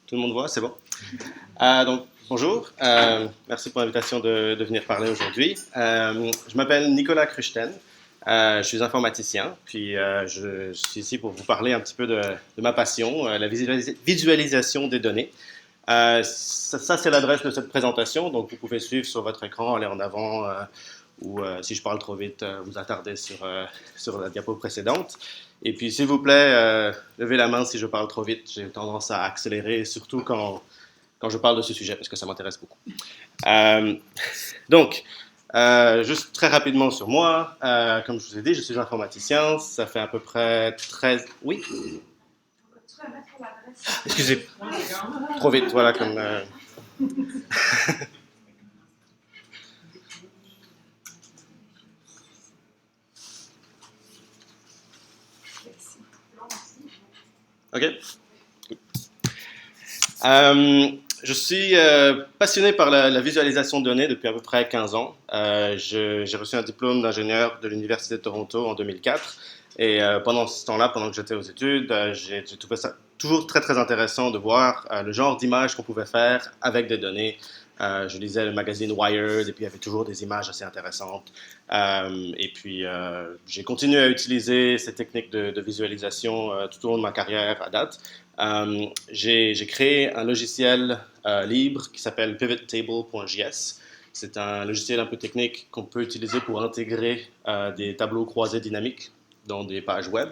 Tout le monde voit, c'est bon. Donc, bonjour. Merci pour l'invitation de venir parler aujourd'hui. Je m'appelle Nicolas Cruchten. Je suis informaticien, puis je suis ici pour vous parler un petit peu de ma passion, la visualisation des données. Ça c'est l'adresse de cette présentation, donc vous pouvez suivre sur votre écran, aller en avant, ou si je parle trop vite, vous attarder sur la diapo précédente. Et puis, s'il vous plaît, levez la main si je parle trop vite. J'ai tendance à accélérer, surtout quand je parle de ce sujet, parce que ça m'intéresse beaucoup. Euh, donc, juste très rapidement sur moi, comme je vous ai dit, je suis informaticien. Ça fait à peu près 13... Oui. Excusez, trop vite, voilà, comme... OK. Je suis passionné par la visualisation de données depuis à peu près 15 ans. J'ai reçu un diplôme d'ingénieur de l'Université de Toronto en 2004. Et pendant ce temps-là, pendant que j'étais aux études, j'ai trouvé ça toujours très, très intéressant de voir le genre d'images qu'on pouvait faire avec des données. Je lisais le magazine Wired et puis il y avait toujours des images assez intéressantes. Et puis j'ai continué à utiliser ces techniques de visualisation tout au long de ma carrière à date. J'ai créé un logiciel libre qui s'appelle pivottable.js. C'est un logiciel un peu technique qu'on peut utiliser pour intégrer des tableaux croisés dynamiques dans des pages web.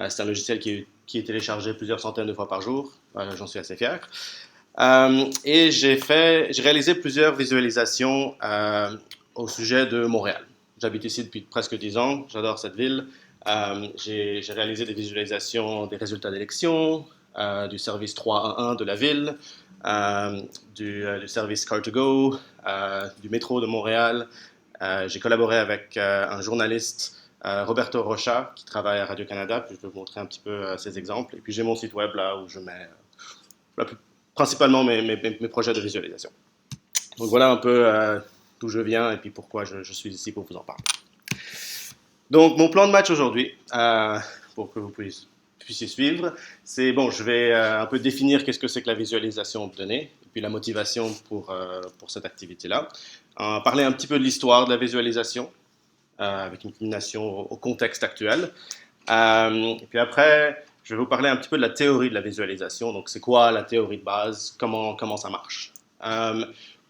C'est un logiciel qui est téléchargé plusieurs centaines de fois par jour. J'en suis assez fier. Et j'ai réalisé plusieurs visualisations au sujet de Montréal. J'habite ici depuis presque 10 ans. J'adore cette ville. J'ai réalisé des visualisations des résultats d'élections, du service 311 de la ville, du service Car2Go, du métro de Montréal. J'ai collaboré avec un journaliste, Roberto Rocha, qui travaille à Radio-Canada, puis je vais vous montrer un petit peu ces exemples. Et puis j'ai mon site web là où je mets principalement mes projets de visualisation. Donc voilà un peu d'où je viens et puis pourquoi je suis ici pour vous en parler. Donc mon plan de match aujourd'hui, pour que vous puissiez suivre, c'est bon, je vais un peu définir qu'est-ce que c'est que la visualisation de données et puis la motivation pour cette activité-là. Parler un petit peu de l'histoire de la visualisation avec une inclination au contexte actuel. Et puis après, je vais vous parler un petit peu de la théorie de la visualisation. Donc, c'est quoi la théorie de base? Comment ça marche?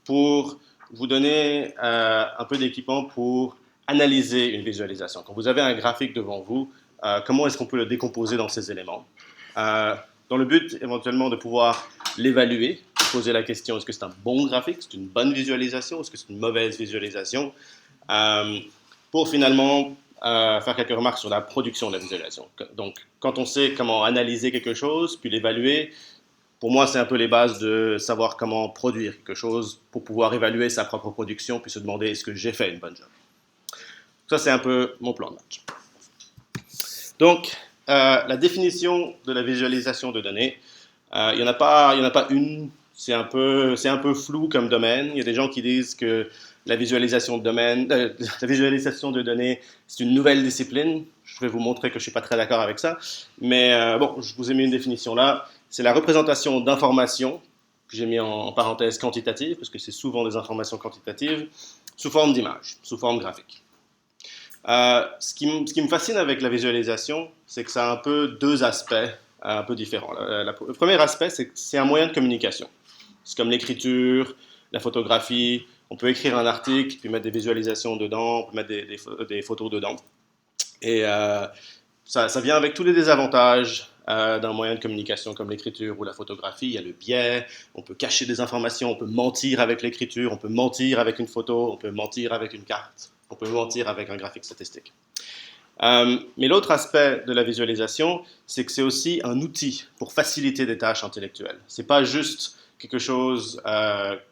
Pour vous donner un peu d'équipement pour analyser une visualisation. Quand vous avez un graphique devant vous, comment est-ce qu'on peut le décomposer dans ces éléments? Dans le but, éventuellement, de pouvoir l'évaluer, poser la question, est-ce que c'est un bon graphique? C'est une bonne visualisation? Est-ce que c'est une mauvaise visualisation? Pour finalement faire quelques remarques sur la production de la visualisation. Donc, quand on sait comment analyser quelque chose, puis l'évaluer, pour moi, c'est un peu les bases de savoir comment produire quelque chose pour pouvoir évaluer sa propre production, puis se demander est-ce que j'ai fait une bonne job. Ça, c'est un peu mon plan de match. Donc, la définition de la visualisation de données, il n'y en a pas une. C'est un peu flou comme domaine. Il y a des gens qui disent que la visualisation de données, c'est une nouvelle discipline. Je vais vous montrer que je ne suis pas très d'accord avec ça. Mais bon, je vous ai mis une définition là. C'est la représentation d'informations, que j'ai mis en parenthèse quantitative, parce que c'est souvent des informations quantitatives, sous forme d'image, sous forme graphique. Ce qui me fascine avec la visualisation, c'est que ça a un peu deux aspects un peu différents. Le premier aspect, c'est que c'est un moyen de communication. C'est comme l'écriture, la photographie. On peut écrire un article, puis mettre des visualisations dedans, on peut mettre des photos dedans. Et ça vient avec tous les désavantages d'un moyen de communication comme l'écriture ou la photographie. Il y a le biais, on peut cacher des informations, on peut mentir avec l'écriture, on peut mentir avec une photo, on peut mentir avec une carte, on peut mentir avec un graphique statistique. Mais l'autre aspect de la visualisation, c'est que c'est aussi un outil pour faciliter des tâches intellectuelles. C'est pas juste quelque chose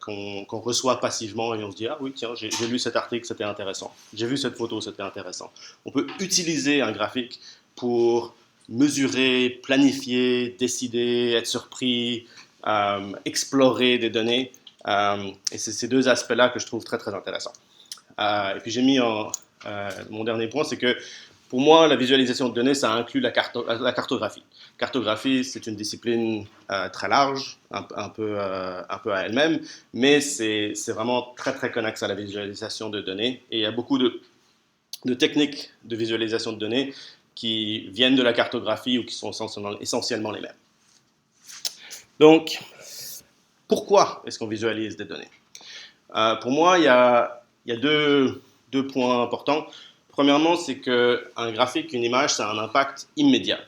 qu'on reçoit passivement et on se dit « Ah oui, tiens, j'ai lu cet article, c'était intéressant. J'ai vu cette photo, c'était intéressant. » On peut utiliser un graphique pour mesurer, planifier, décider, être surpris, explorer des données. Et c'est ces deux aspects-là que je trouve très, très intéressants. Et puis j'ai mis mon dernier point, c'est que pour moi, la visualisation de données, ça inclut la cartographie. Cartographie, c'est une discipline très large, un peu à elle-même, mais c'est vraiment très, très connexe à la visualisation de données. Et il y a beaucoup de techniques de visualisation de données qui viennent de la cartographie ou qui sont essentiellement les mêmes. Donc, pourquoi est-ce qu'on visualise des données? Pour moi, il y a deux points importants. Premièrement, c'est qu'un graphique, une image, ça a un impact immédiat.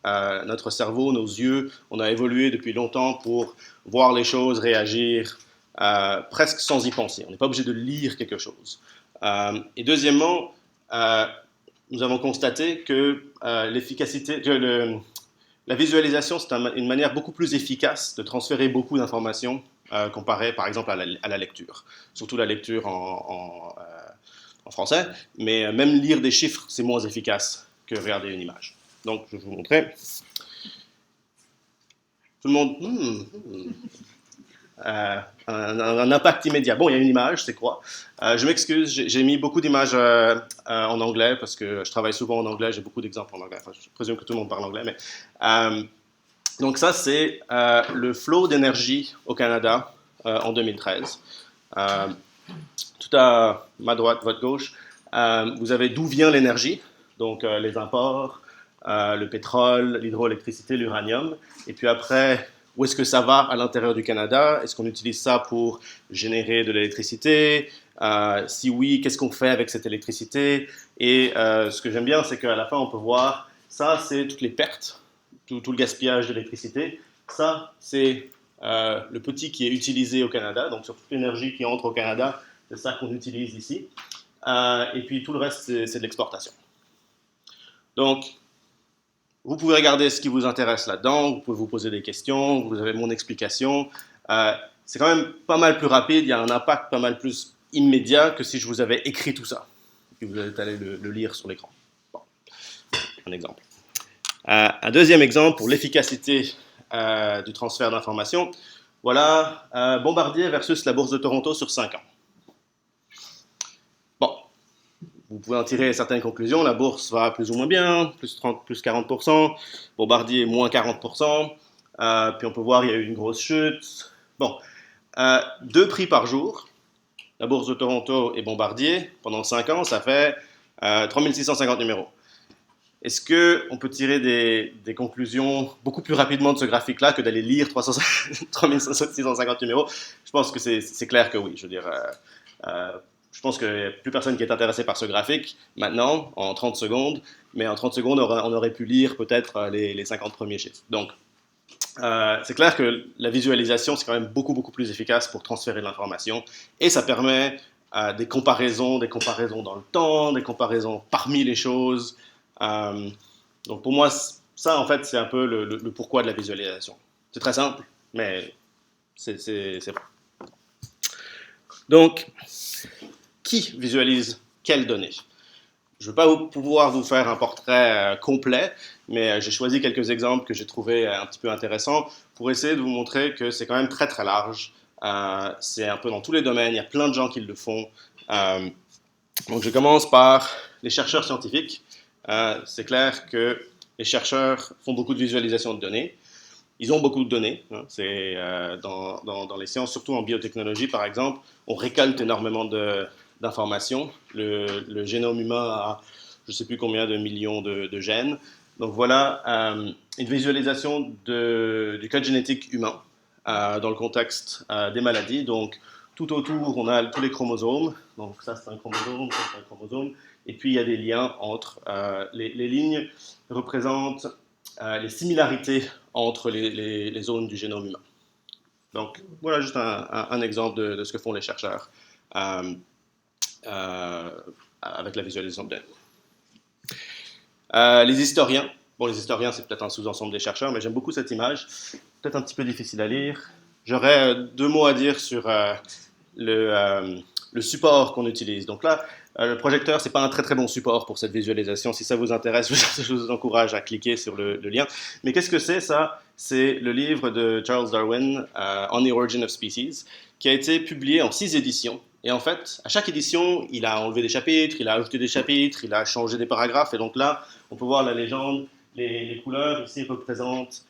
Notre cerveau, nos yeux, on a évolué depuis longtemps pour voir les choses, réagir, presque sans y penser. On n'est pas obligé de lire quelque chose. Et deuxièmement, nous avons constaté que la visualisation, c'est une manière beaucoup plus efficace de transférer beaucoup d'informations comparé, par exemple, à la lecture. Surtout la lecture en français, mais même lire des chiffres, c'est moins efficace que regarder une image. Donc, je vais vous montrer. Tout le monde... un impact immédiat. Bon, il y a une image, c'est quoi? Je m'excuse, j'ai mis beaucoup d'images en anglais parce que je travaille souvent en anglais, j'ai beaucoup d'exemples en anglais. Enfin, je présume que tout le monde parle anglais, mais... donc ça, c'est le flot d'énergie au Canada en 2013. Tout à ma droite, votre gauche, vous avez d'où vient l'énergie, donc les imports, le pétrole, l'hydroélectricité, l'uranium, et puis après, où est-ce que ça va à l'intérieur du Canada? Est-ce qu'on utilise ça pour générer de l'électricité? Si oui, qu'est-ce qu'on fait avec cette électricité? Et ce que j'aime bien, c'est qu'à la fin, on peut voir, ça, c'est toutes les pertes, tout le gaspillage d'électricité. Ça, c'est le petit qui est utilisé au Canada, donc sur toute l'énergie qui entre au Canada, c'est ça qu'on utilise ici. Et puis tout le reste, c'est de l'exportation. Donc, vous pouvez regarder ce qui vous intéresse là-dedans, vous pouvez vous poser des questions, vous avez mon explication. C'est quand même pas mal plus rapide, il y a un impact pas mal plus immédiat que si je vous avais écrit tout ça. Et vous allez aller le lire sur l'écran. Bon, un exemple. Un deuxième exemple pour l'efficacité du transfert d'informations. Voilà, Bombardier versus la Bourse de Toronto sur 5 ans. Bon, vous pouvez en tirer certaines conclusions. La bourse va plus ou moins bien, plus 30, plus 40%. Bombardier, moins 40%. Puis on peut voir, il y a eu une grosse chute. Bon, 2 prix par jour. La Bourse de Toronto et Bombardier, pendant 5 ans, ça fait 3650 numéros. Est-ce qu'on peut tirer des conclusions beaucoup plus rapidement de ce graphique-là que d'aller lire 3650 numéros? Je pense que c'est clair que oui. Je veux dire, je pense qu'il n'y a plus personne qui est intéressé par ce graphique maintenant, en 30 secondes, mais en 30 secondes, on aurait pu lire peut-être les 50 premiers chiffres. Donc, c'est clair que la visualisation, c'est quand même beaucoup, beaucoup plus efficace pour transférer de l'information, et ça permet des comparaisons dans le temps, des comparaisons parmi les choses. Donc pour moi, ça en fait, c'est un peu le pourquoi de la visualisation. C'est très simple, mais c'est bon. Donc, qui visualise quelles données? Je ne vais pas pouvoir vous faire un portrait complet, mais j'ai choisi quelques exemples que j'ai trouvés un petit peu intéressants pour essayer de vous montrer que c'est quand même très très large. C'est un peu dans tous les domaines, il y a plein de gens qui le font. Donc je commence par les chercheurs scientifiques. C'est clair que les chercheurs font beaucoup de visualisation de données. Ils ont beaucoup de données. Hein. C'est dans les sciences, surtout en biotechnologie par exemple, on récolte énormément d'informations. Le génome humain a je ne sais plus combien de millions de gènes. Donc voilà une visualisation du code génétique humain dans le contexte des maladies. Donc tout autour, on a tous les chromosomes. Donc ça c'est un chromosome, ça c'est un chromosome. Et puis il y a des liens entre les lignes représentent les similarités entre les zones du génome humain. Donc voilà juste un exemple de ce que font les chercheurs avec la visualisation de données. Les historiens. Bon, les historiens, c'est peut-être un sous-ensemble des chercheurs, mais j'aime beaucoup cette image. Peut-être un petit peu difficile à lire. J'aurais 2 mots à dire sur le support qu'on utilise. Donc là, le projecteur, c'est pas un très très bon support pour cette visualisation. Si ça vous intéresse, je vous encourage à cliquer sur le lien. Mais qu'est-ce que c'est ça? C'est le livre de Charles Darwin, On the Origin of Species, qui a été publié en 6 éditions Et en fait, à chaque édition, il a enlevé des chapitres, il a ajouté des chapitres, il a changé des paragraphes. Et donc là, on peut voir la légende, les couleurs ici représentent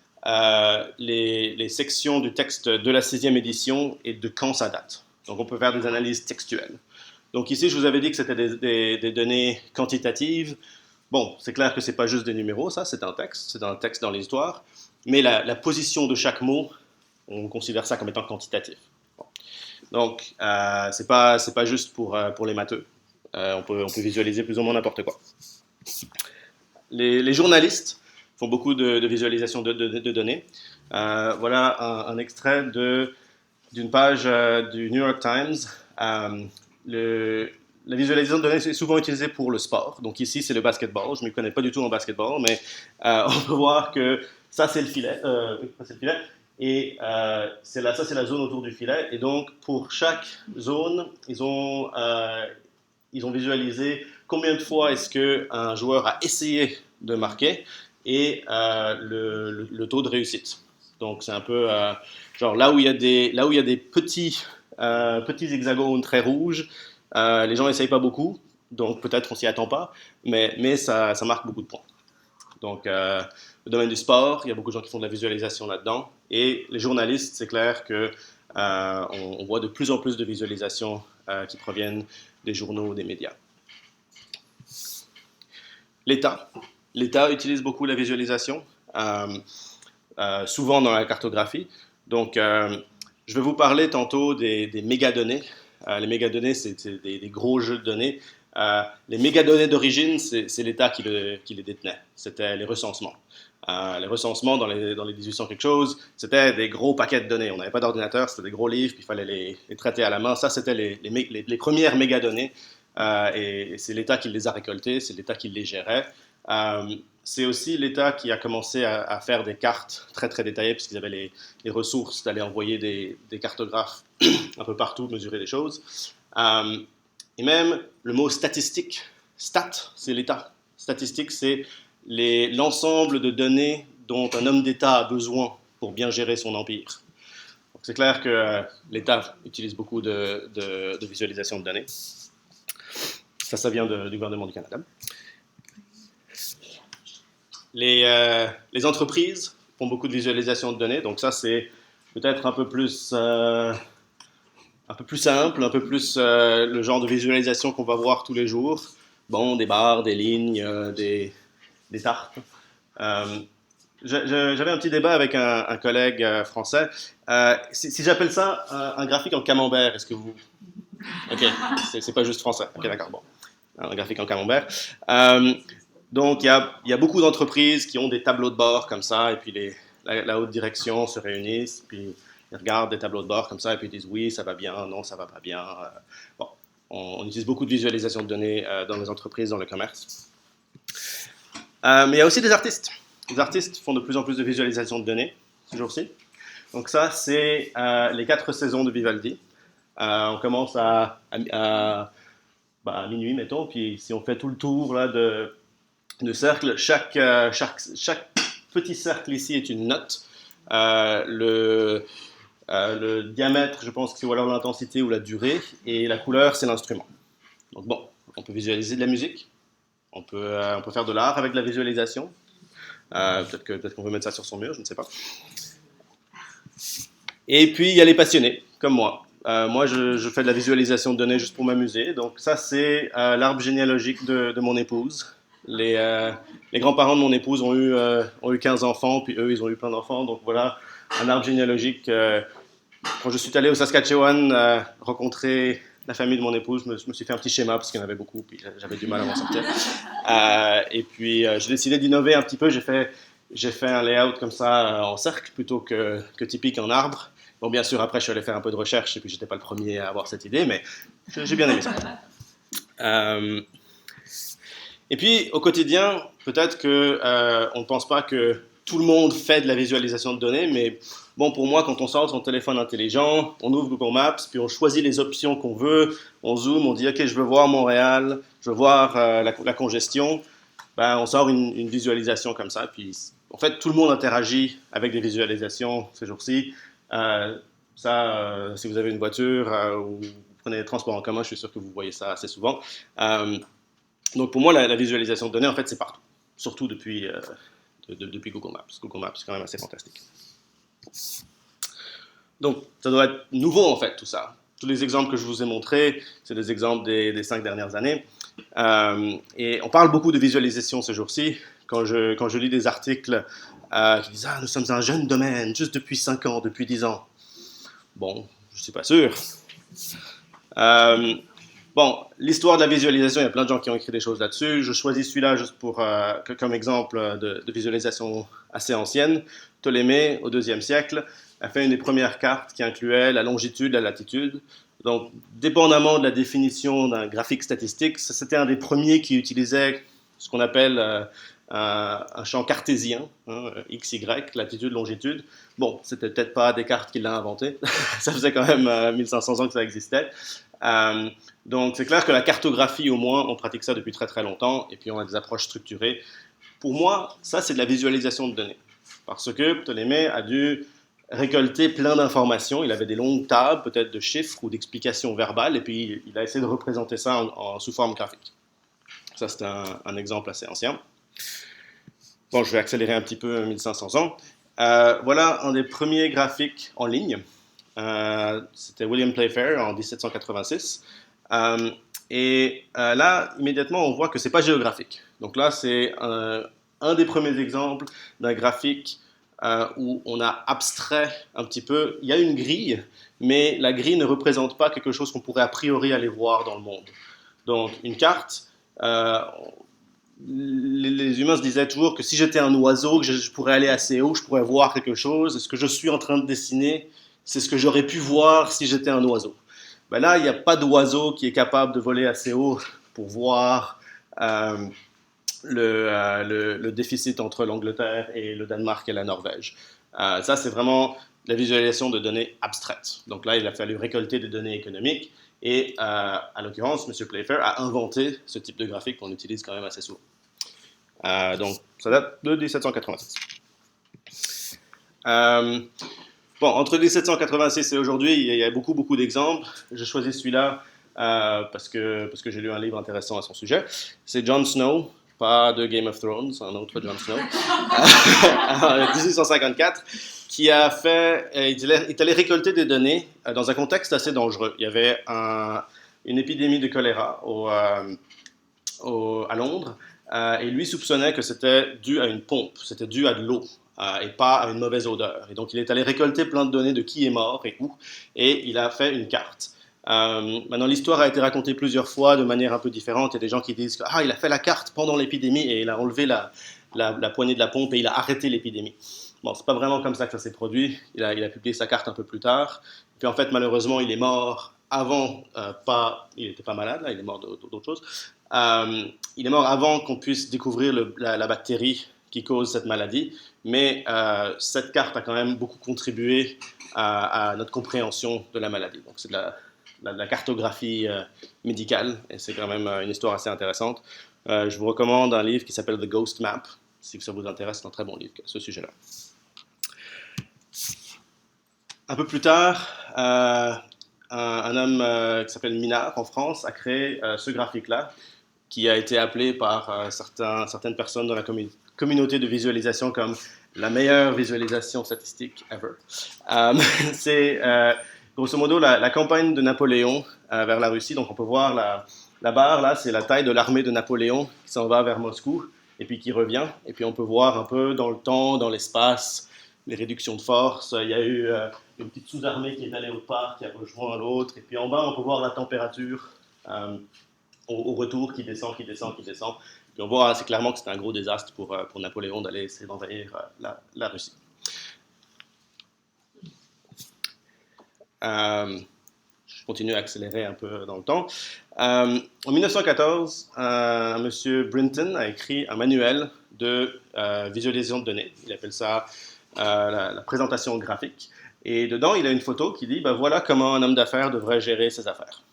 les sections du texte de la 16e édition et de quand ça date. Donc on peut faire des analyses textuelles. Donc ici, je vous avais dit que c'était des données quantitatives. Bon, c'est clair que ce n'est pas juste des numéros, ça, c'est un texte dans l'histoire. Mais la position de chaque mot, on considère ça comme étant quantitatif. Bon. Donc, c'est pas juste pour les matheux. On peut visualiser plus ou moins n'importe quoi. Les journalistes font beaucoup de visualisation de données. Voilà un extrait d'une page du New York Times. La visualisation de données est souvent utilisée pour le sport. Donc ici, c'est le basketball. Je ne m'y connais pas du tout en basketball, mais on peut voir que ça, c'est le filet. C'est le filet. Et ça, c'est la zone autour du filet. Et donc, pour chaque zone, ils ont visualisé combien de fois est-ce qu'un joueur a essayé de marquer et le taux de réussite. Donc, c'est un peu genre là où il y a des petits hexagones très rouges, les gens n'essayent pas beaucoup, donc peut-être on s'y attend pas, mais ça marque beaucoup de points. Donc, le domaine du sport, il y a beaucoup de gens qui font de la visualisation là-dedans. Et les journalistes, c'est clair que on voit de plus en plus de visualisations qui proviennent des journaux, des médias. L'État utilise beaucoup la visualisation, souvent dans la cartographie. Donc, je vais vous parler tantôt des mégadonnées. Les mégadonnées, c'est des gros jeux de données. Les mégadonnées d'origine, c'est l'État qui les détenait. C'était les recensements. Les recensements dans les 1800 quelque chose, c'était des gros paquets de données. On n'avait pas d'ordinateur, c'était des gros livres, puis il fallait les traiter à la main. Ça, c'était les premières mégadonnées. Et c'est l'État qui les a récoltées, c'est l'État qui les gérait. C'est aussi l'État qui a commencé à faire des cartes très très détaillées, puisqu'ils avaient les ressources d'aller envoyer des cartographes un peu partout, mesurer des choses. Et même le mot statistique, stat, c'est l'État. Statistique, c'est l'ensemble de données dont un homme d'État a besoin pour bien gérer son empire. Donc c'est clair que l'État utilise beaucoup de visualisation de données. Ça vient du gouvernement du Canada. Les entreprises font beaucoup de visualisation de données, donc ça c'est peut-être un peu plus simple, un peu plus le genre de visualisation qu'on va voir tous les jours. Bon, des barres, des lignes, des tartes. J'avais un petit débat avec un collègue français. Si j'appelle ça un graphique en camembert, est-ce que vous... Ok, c'est pas juste français. Ok, d'accord, bon. Un graphique en camembert. Donc, il y a beaucoup d'entreprises qui ont des tableaux de bord comme ça, et puis la haute direction se réunissent, puis ils regardent des tableaux de bord comme ça, et puis ils disent oui, ça va bien, non, ça va pas bien. Bon, on utilise beaucoup de visualisation de données dans les entreprises, dans le commerce. Mais il y a aussi des artistes. Les artistes font de plus en plus de visualisation de données ce jour-ci. Donc ça, c'est les 4 saisons de Vivaldi. On commence à minuit, mettons, puis si on fait tout le tour là, de cercle, chaque petit cercle ici est une note. Le diamètre, je pense que c'est ou alors l'intensité ou la durée, et la couleur, c'est l'instrument. Donc bon, on peut visualiser de la musique, on peut faire de l'art avec de la visualisation. Peut-être qu'on peut mettre ça sur son mur, je ne sais pas. Et puis, il y a les passionnés, comme moi. Moi, je fais de la visualisation de données juste pour m'amuser. Donc ça, c'est l'arbre généalogique de mon épouse. Les grands-parents de mon épouse ont eu 15 enfants, puis eux, ils ont eu plein d'enfants. Donc voilà, un arbre généalogique. Quand je suis allé au Saskatchewan rencontrer la famille de mon épouse, je me suis fait un petit schéma parce qu'il y en avait beaucoup, puis j'avais du mal à m'en sortir. Et puis, j'ai décidé d'innover un petit peu. J'ai fait un layout comme ça en cercle plutôt que typique en arbre. Bon, bien sûr, après, je suis allé faire un peu de recherche et puis j'étais pas le premier à avoir cette idée, mais j'ai bien aimé ça. Et puis, au quotidien, peut-être qu'on ne pense pas que tout le monde fait de la visualisation de données, mais bon, pour moi, quand on sort son téléphone intelligent, on ouvre Google Maps, puis on choisit les options qu'on veut, on zoome, on dit, OK, je veux voir Montréal, je veux voir la congestion, ben, on sort une visualisation comme ça, puis en fait, tout le monde interagit avec des visualisations ces jours-ci. Si vous avez une voiture ou vous prenez les transports en commun, je suis sûr que vous voyez ça assez souvent. Donc pour moi, la visualisation de données, en fait, c'est partout, surtout depuis Google Maps. Google Maps, c'est quand même assez fantastique. Donc, ça doit être nouveau, en fait, tout ça. Tous les exemples que je vous ai montrés, c'est des exemples des 5 dernières années. Et on parle beaucoup de visualisation ces jours-ci. Quand je lis des articles qui disent « Ah, nous sommes un jeune domaine, juste depuis 5 ans, depuis 10 ans. » Bon, je ne suis pas sûr. Bon, l'histoire de la visualisation, il y a plein de gens qui ont écrit des choses là-dessus. Je choisis celui-là juste comme exemple de visualisation assez ancienne. Ptolémée, au IIe siècle, a fait une des premières cartes qui incluait la longitude, la latitude. Donc, dépendamment de la définition d'un graphique statistique, c'était un des premiers qui utilisait ce qu'on appelle un champ cartésien, hein, X, Y, latitude, longitude. Bon, c'était peut-être pas Descartes qui l'a inventé, ça faisait quand même 1500 ans que ça existait. Donc c'est clair que la cartographie, au moins, on pratique ça depuis très très longtemps, et puis on a des approches structurées. Pour moi, ça c'est de la visualisation de données, parce que Ptolémée a dû récolter plein d'informations, il avait des longues tables, peut-être de chiffres ou d'explications verbales, et puis il a essayé de représenter ça sous forme graphique. Ça c'est un exemple assez ancien. Bon, je vais accélérer un petit peu 1500 ans. Voilà un des premiers graphiques en ligne. C'était William Playfair en 1786. Là, immédiatement, on voit que c'est pas géographique. Donc là, c'est un des premiers exemples d'un graphique où on a abstrait un petit peu. Il y a une grille, mais la grille ne représente pas quelque chose qu'on pourrait a priori aller voir dans le monde. Donc, une carte, les humains se disaient toujours que si j'étais un oiseau, que je pourrais aller assez haut, je pourrais voir quelque chose. Et ce que je suis en train de dessiner, c'est ce que j'aurais pu voir si j'étais un oiseau. Ben là, il n'y a pas d'oiseau qui est capable de voler assez haut pour voir le déficit entre l'Angleterre et le Danemark et la Norvège. Ça, c'est vraiment la visualisation de données abstraites. Donc là, il a fallu récolter des données économiques. Et à l'occurrence, M. Playfair a inventé ce type de graphique qu'on utilise quand même assez souvent. Donc, ça date de 1786. Bon, entre 1786 et aujourd'hui, il y a beaucoup, beaucoup d'exemples. J'ai choisi celui-là parce que j'ai lu un livre intéressant à son sujet. C'est Jon Snow, pas de Game of Thrones, un autre Jon Snow, en 1854, qui a fait, il est allé récolter des données dans un contexte assez dangereux. Il y avait une épidémie de choléra à Londres, et lui soupçonnait que c'était dû à une pompe, c'était dû à de l'eau. Et pas à une mauvaise odeur. Et donc il est allé récolter plein de données de qui est mort et où, et il a fait une carte. Maintenant l'histoire a été racontée plusieurs fois de manière un peu différente. Il y a des gens qui disent que il a fait la carte pendant l'épidémie et il a enlevé la poignée de la pompe et il a arrêté l'épidémie. Bon, c'est pas vraiment comme ça que ça s'est produit. Il a publié sa carte un peu plus tard. Puis en fait malheureusement il est mort avant, il n'était pas malade là, il est mort d'autre chose. Il est mort avant qu'on puisse découvrir la bactérie qui cause cette maladie, mais cette carte a quand même beaucoup contribué à notre compréhension de la maladie. Donc c'est de la cartographie médicale, et c'est quand même une histoire assez intéressante. Je vous recommande un livre qui s'appelle The Ghost Map, si ça vous intéresse, c'est un très bon livre à ce sujet-là. Un peu plus tard, un homme qui s'appelle Minard en France a créé ce graphique-là, qui a été appelé par certaines personnes dans la communauté de visualisation comme la meilleure visualisation statistique ever. C'est grosso modo la campagne de Napoléon vers la Russie. Donc on peut voir la barre là, c'est la taille de l'armée de Napoléon qui s'en va vers Moscou et puis qui revient. Et puis on peut voir un peu dans le temps, dans l'espace, les réductions de force. Il y a eu une petite sous-armée qui est allée au part, qui a rejoint l'autre. Et puis en bas, on peut voir la température au retour qui descend. Puis on voit assez clairement que c'était un gros désastre pour Napoléon d'aller essayer d'envahir la Russie. Je continue à accélérer un peu dans le temps. En 1914, M. Brinton a écrit un manuel de visualisation de données. Il appelle ça la présentation graphique. Et dedans, il a une photo qui dit voilà comment un homme d'affaires devrait gérer ses affaires.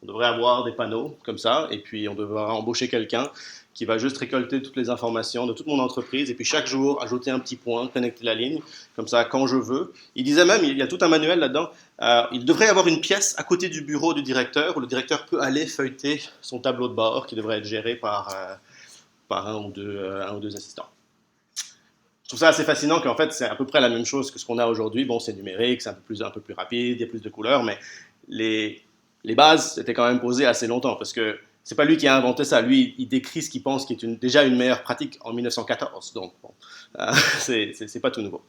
On devrait avoir des panneaux comme ça, et puis on devrait embaucher quelqu'un qui va juste récolter toutes les informations de toute mon entreprise, et puis chaque jour ajouter un petit point, connecter la ligne, comme ça quand je veux. Il disait même, il y a tout un manuel là-dedans, il devrait y avoir une pièce à côté du bureau du directeur, où le directeur peut aller feuilleter son tableau de bord, qui devrait être géré par un ou deux assistants. Je trouve ça assez fascinant qu'en fait, c'est à peu près la même chose que ce qu'on a aujourd'hui. Bon, c'est numérique, c'est un peu plus rapide, il y a plus de couleurs, mais les, les bases étaient quand même posées assez longtemps parce que c'est pas lui qui a inventé ça. Lui, il décrit ce qu'il pense qui est déjà une meilleure pratique en 1914. Donc, bon, c'est pas tout nouveau.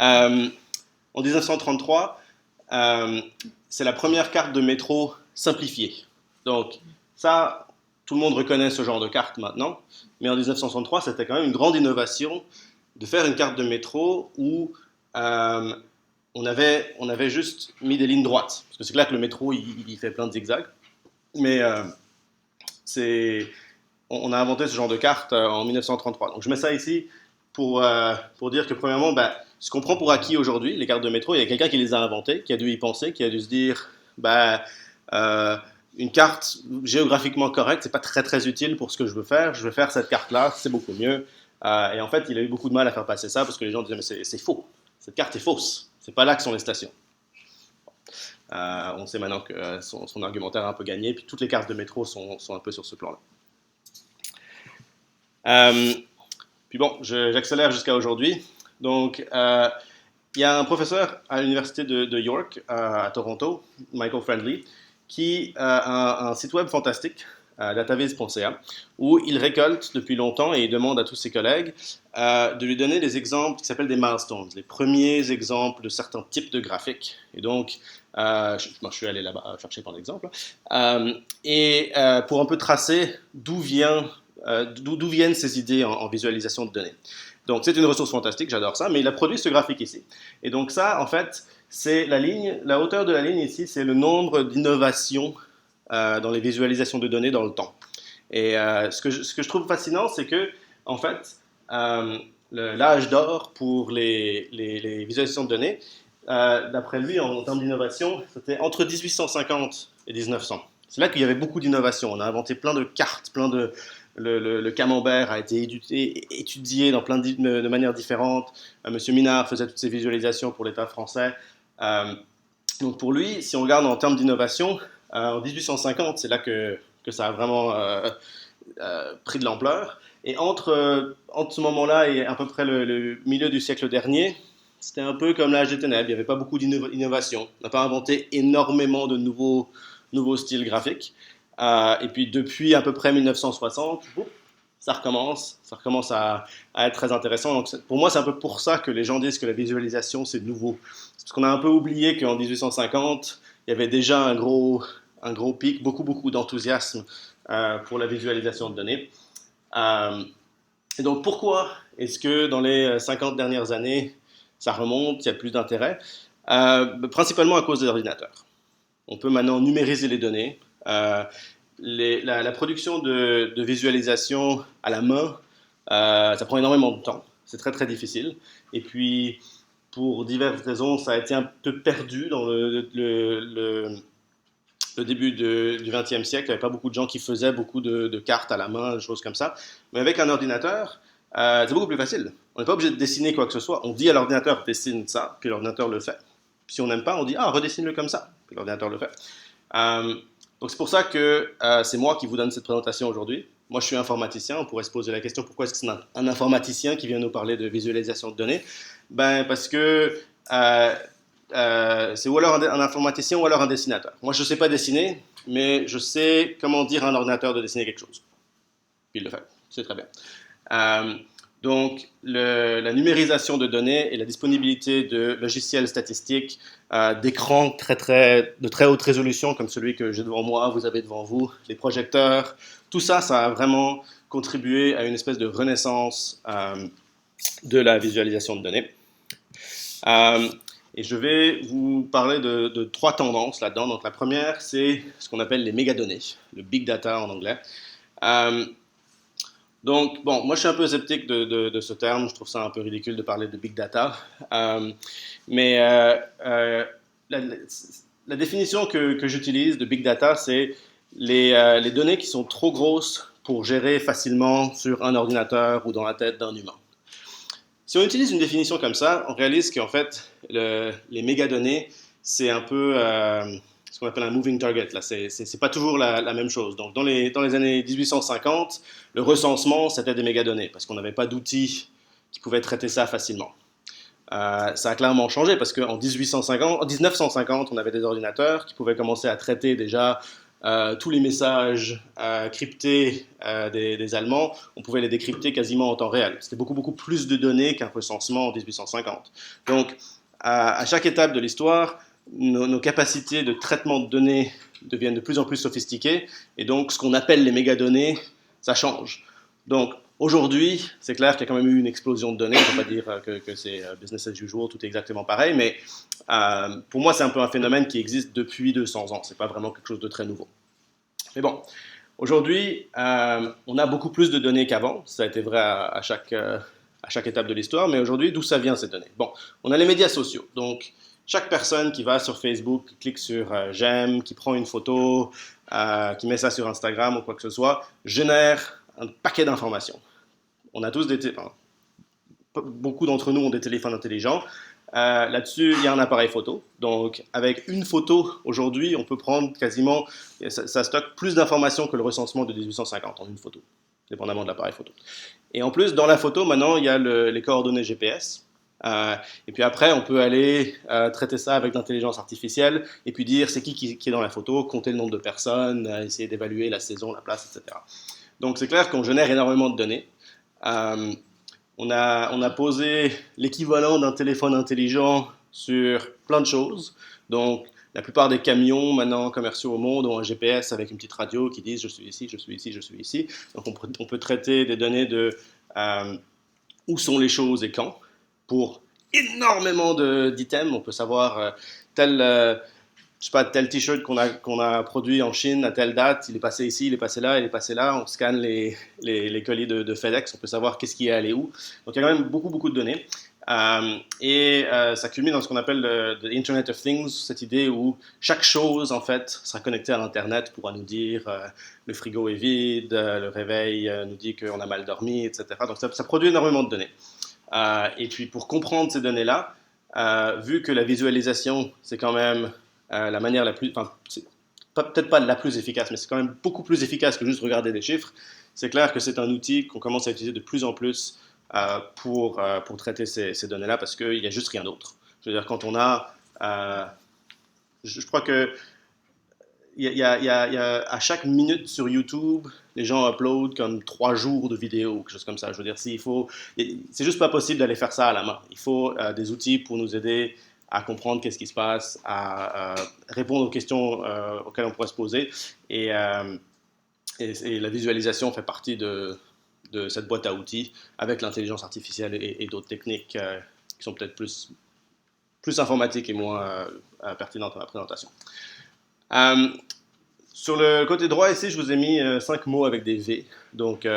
Euh, En 1933, c'est la première carte de métro simplifiée. Donc, ça, tout le monde reconnaît ce genre de carte maintenant. Mais en 1963, c'était quand même une grande innovation de faire une carte de métro où euh, on avait juste mis des lignes droites. Parce que c'est clair que le métro, il fait plein de zigzags. Mais on a inventé ce genre de carte en 1933. Donc je mets ça ici pour dire que premièrement, ben, ce qu'on prend pour acquis aujourd'hui, les cartes de métro, il y a quelqu'un qui les a inventées, qui a dû y penser, qui a dû se dire, ben, euh, une carte géographiquement correcte, c'est pas très très utile pour ce que je veux faire. Je vais faire cette carte-là, c'est beaucoup mieux. Et en fait, il a eu beaucoup de mal à faire passer ça parce que les gens disaient, mais c'est faux. Cette carte est fausse. C'est pas là que sont les stations. On sait maintenant que son argumentaire a un peu gagné, puis toutes les cartes de métro sont un peu sur ce plan-là. Euh, Puis bon, j'accélère jusqu'à aujourd'hui. Donc, il y a un professeur à l'université de York, à Toronto, Michael Friendly, qui a un site web fantastique, database.ca, où il récolte depuis longtemps et il demande à tous ses collègues de lui donner des exemples qui s'appellent des milestones, les premiers exemples de certains types de graphiques. Et donc, je suis allé là-bas chercher par exemple, pour un peu tracer d'où viennent ces idées en visualisation de données. Donc c'est une ressource fantastique, j'adore ça, mais il a produit ce graphique ici. Et donc ça, en fait, c'est la hauteur de la ligne ici, c'est le nombre d'innovations dans les visualisations de données dans le temps. Et ce que je trouve fascinant, c'est que, en fait, l'âge d'or pour les visualisations de données, d'après lui, en termes d'innovation, c'était entre 1850 et 1900. C'est là qu'il y avait beaucoup d'innovations. On a inventé plein de cartes, le camembert a été étudié dans plein de manières différentes. Monsieur Minard faisait toutes ces visualisations pour l'État français. Donc pour lui, si on regarde en termes d'innovation, en 1850, c'est là que ça a vraiment pris de l'ampleur. Et entre ce moment-là et à peu près le milieu du siècle dernier, c'était un peu comme l'âge des ténèbres. Il n'y avait pas beaucoup d'innovation. On n'a pas inventé énormément de nouveaux styles graphiques. Et puis depuis à peu près 1960, ça recommence à être très intéressant. Donc pour moi, c'est un peu pour ça que les gens disent que la visualisation, c'est nouveau. C'est parce qu'on a un peu oublié qu'en 1850, il y avait déjà un gros pic, beaucoup d'enthousiasme pour la visualisation de données. Et donc pourquoi est-ce que dans les 50 dernières années, ça remonte, il y a plus d'intérêt Principalement à cause des ordinateurs. On peut maintenant numériser les données. La production de visualisation à la main, ça prend énormément de temps. C'est très très difficile. Et puis, pour diverses raisons, ça a été un peu perdu dans le début du XXe siècle. Il n'y avait pas beaucoup de gens qui faisaient beaucoup de cartes à la main, des choses comme ça. Mais avec un ordinateur, c'est beaucoup plus facile. On n'est pas obligé de dessiner quoi que ce soit. On dit à l'ordinateur, dessine ça, puis l'ordinateur le fait. Puis si on n'aime pas, on dit, redessine-le comme ça, puis l'ordinateur le fait. Donc c'est pour ça que c'est moi qui vous donne cette présentation aujourd'hui. Moi je suis informaticien, on pourrait se poser la question pourquoi est-ce que c'est un informaticien qui vient nous parler de visualisation de données. Ben parce que c'est ou alors un informaticien ou alors un dessinateur. Moi je ne sais pas dessiner, mais je sais comment dire à un ordinateur de dessiner quelque chose. Puis il le fait, c'est très bien. Donc, la numérisation de données et la disponibilité de logiciels statistiques, d'écrans de très haute résolution comme celui que j'ai devant moi, vous avez devant vous, les projecteurs, tout ça, ça a vraiment contribué à une espèce de renaissance de la visualisation de données. Et je vais vous parler de trois tendances là-dedans. Donc, la première, c'est ce qu'on appelle les mégadonnées, le big data en anglais. Donc, bon, moi je suis un peu sceptique de ce terme, je trouve ça un peu ridicule de parler de big data, mais la définition que j'utilise de big data, c'est les données qui sont trop grosses pour gérer facilement sur un ordinateur ou dans la tête d'un humain. Si on utilise une définition comme ça, on réalise qu'en fait, les mégadonnées, c'est un peu ce qu'on appelle un moving target. Là, c'est pas toujours la même chose. Donc, dans les années 1850, le recensement, c'était des mégadonnées, parce qu'on n'avait pas d'outils qui pouvaient traiter ça facilement. Ça a clairement changé, parce qu'en 1950, on avait des ordinateurs qui pouvaient commencer à traiter déjà tous les messages cryptés des Allemands, on pouvait les décrypter quasiment en temps réel. C'était beaucoup, beaucoup plus de données qu'un recensement en 1850. Donc, à chaque étape de l'histoire, nos capacités de traitement de données deviennent de plus en plus sophistiquées, et donc ce qu'on appelle les mégadonnées, ça change. Donc, aujourd'hui, c'est clair qu'il y a quand même eu une explosion de données. Je ne veux pas dire que c'est business as usual, tout est exactement pareil, mais pour moi, c'est un peu un phénomène qui existe depuis 200 ans. Ce n'est pas vraiment quelque chose de très nouveau. Mais bon, aujourd'hui, on a beaucoup plus de données qu'avant. Ça a été vrai à chaque étape de l'histoire, mais aujourd'hui, d'où ça vient ces données? Bon, on a les médias sociaux. Donc, chaque personne qui va sur Facebook, qui clique sur j'aime, qui prend une photo, qui met ça sur Instagram ou quoi que ce soit, génère un paquet d'informations. On a tous beaucoup d'entre nous ont des téléphones intelligents. Là-dessus, il y a un appareil photo. Donc, avec une photo, aujourd'hui, on peut prendre quasiment, ça stocke plus d'informations que le recensement de 1850 en une photo, dépendamment de l'appareil photo. Et en plus, dans la photo, maintenant, il y a les coordonnées GPS. Et puis après, on peut aller traiter ça avec l'intelligence artificielle et puis dire c'est qui est dans la photo, compter le nombre de personnes, essayer d'évaluer la saison, la place, etc. Donc c'est clair qu'on génère énormément de données. On a posé l'équivalent d'un téléphone intelligent sur plein de choses. Donc, la plupart des camions maintenant commerciaux au monde ont un GPS avec une petite radio qui dit je suis ici, je suis ici, je suis ici. Donc, on peut traiter des données de où sont les choses et quand pour énormément d'items. On peut savoir je sais pas, tel t-shirt qu'on a produit en Chine à telle date, il est passé ici, il est passé là, il est passé là. On scanne les colis de FedEx, on peut savoir qu'est-ce qui est allé où. Donc il y a quand même beaucoup, beaucoup de données. Ça culmine dans ce qu'on appelle le Internet of Things, cette idée où chaque chose, en fait, sera connectée à l'Internet, pourra nous dire le frigo est vide, le réveil nous dit qu'on a mal dormi, etc. Donc ça produit énormément de données. Et puis pour comprendre ces données-là, vu que la visualisation, c'est quand même la manière la plus, enfin, peut-être pas la plus efficace, mais c'est quand même beaucoup plus efficace que juste regarder des chiffres. C'est clair que c'est un outil qu'on commence à utiliser de plus en plus pour traiter ces données-là parce qu'il n'y a juste rien d'autre. Je veux dire, quand on a, je crois que à chaque minute sur YouTube, les gens uploadent comme 3 jours de vidéos, quelque chose comme ça. Je veux dire, c'est juste pas possible d'aller faire ça à la main. Il faut des outils pour nous aider à comprendre qu'est-ce qui se passe, à répondre aux questions auxquelles on pourrait se poser. Et la visualisation fait partie de cette boîte à outils avec l'intelligence artificielle et d'autres techniques qui sont peut-être plus informatiques et moins pertinentes dans la présentation. Sur le côté droit ici, je vous ai mis 5 mots avec des V. Donc,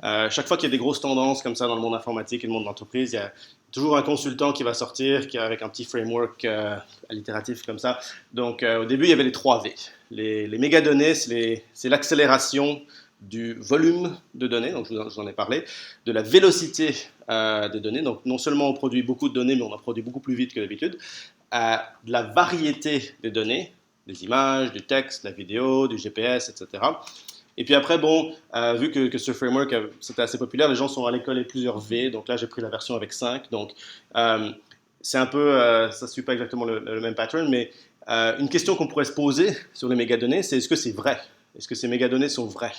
chaque fois qu'il y a des grosses tendances comme ça dans le monde informatique et le monde de l'entreprise, il y a toujours un consultant qui va sortir avec un petit framework allitératif comme ça. Donc, au début, il y avait les 3 V. Les mégadonnées, c'est l'accélération du volume de données, donc je vous en ai parlé, de la vélocité des données. Donc, non seulement on produit beaucoup de données, mais on en produit beaucoup plus vite que d'habitude. De la variété des données, des images, du texte, de la vidéo, du GPS, etc. Et puis après, bon, vu que ce framework c'était assez populaire, les gens sont allés coller plusieurs V, donc là j'ai pris la version avec 5. Donc c'est un peu, ça ne suit pas exactement le même pattern, mais une question qu'on pourrait se poser sur les mégadonnées, c'est est-ce que c'est vrai? Est-ce que ces mégadonnées sont vraies?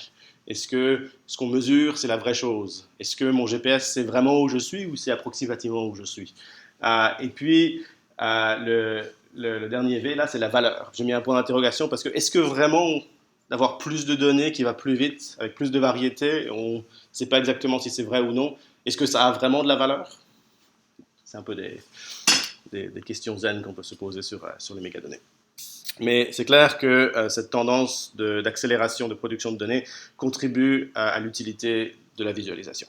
Est-ce que ce qu'on mesure, c'est la vraie chose? Est-ce que mon GPS, c'est vraiment où je suis ou c'est approximativement où je suis? Et puis, le dernier V, là, c'est la valeur. J'ai mis un point d'interrogation parce que est-ce que vraiment d'avoir plus de données qui va plus vite, avec plus de variété, on ne sait pas exactement si c'est vrai ou non, est-ce que ça a vraiment de la valeur? C'est un peu des questions zen qu'on peut se poser sur les mégadonnées. Mais c'est clair que cette tendance d'accélération de production de données contribue à l'utilité de la visualisation.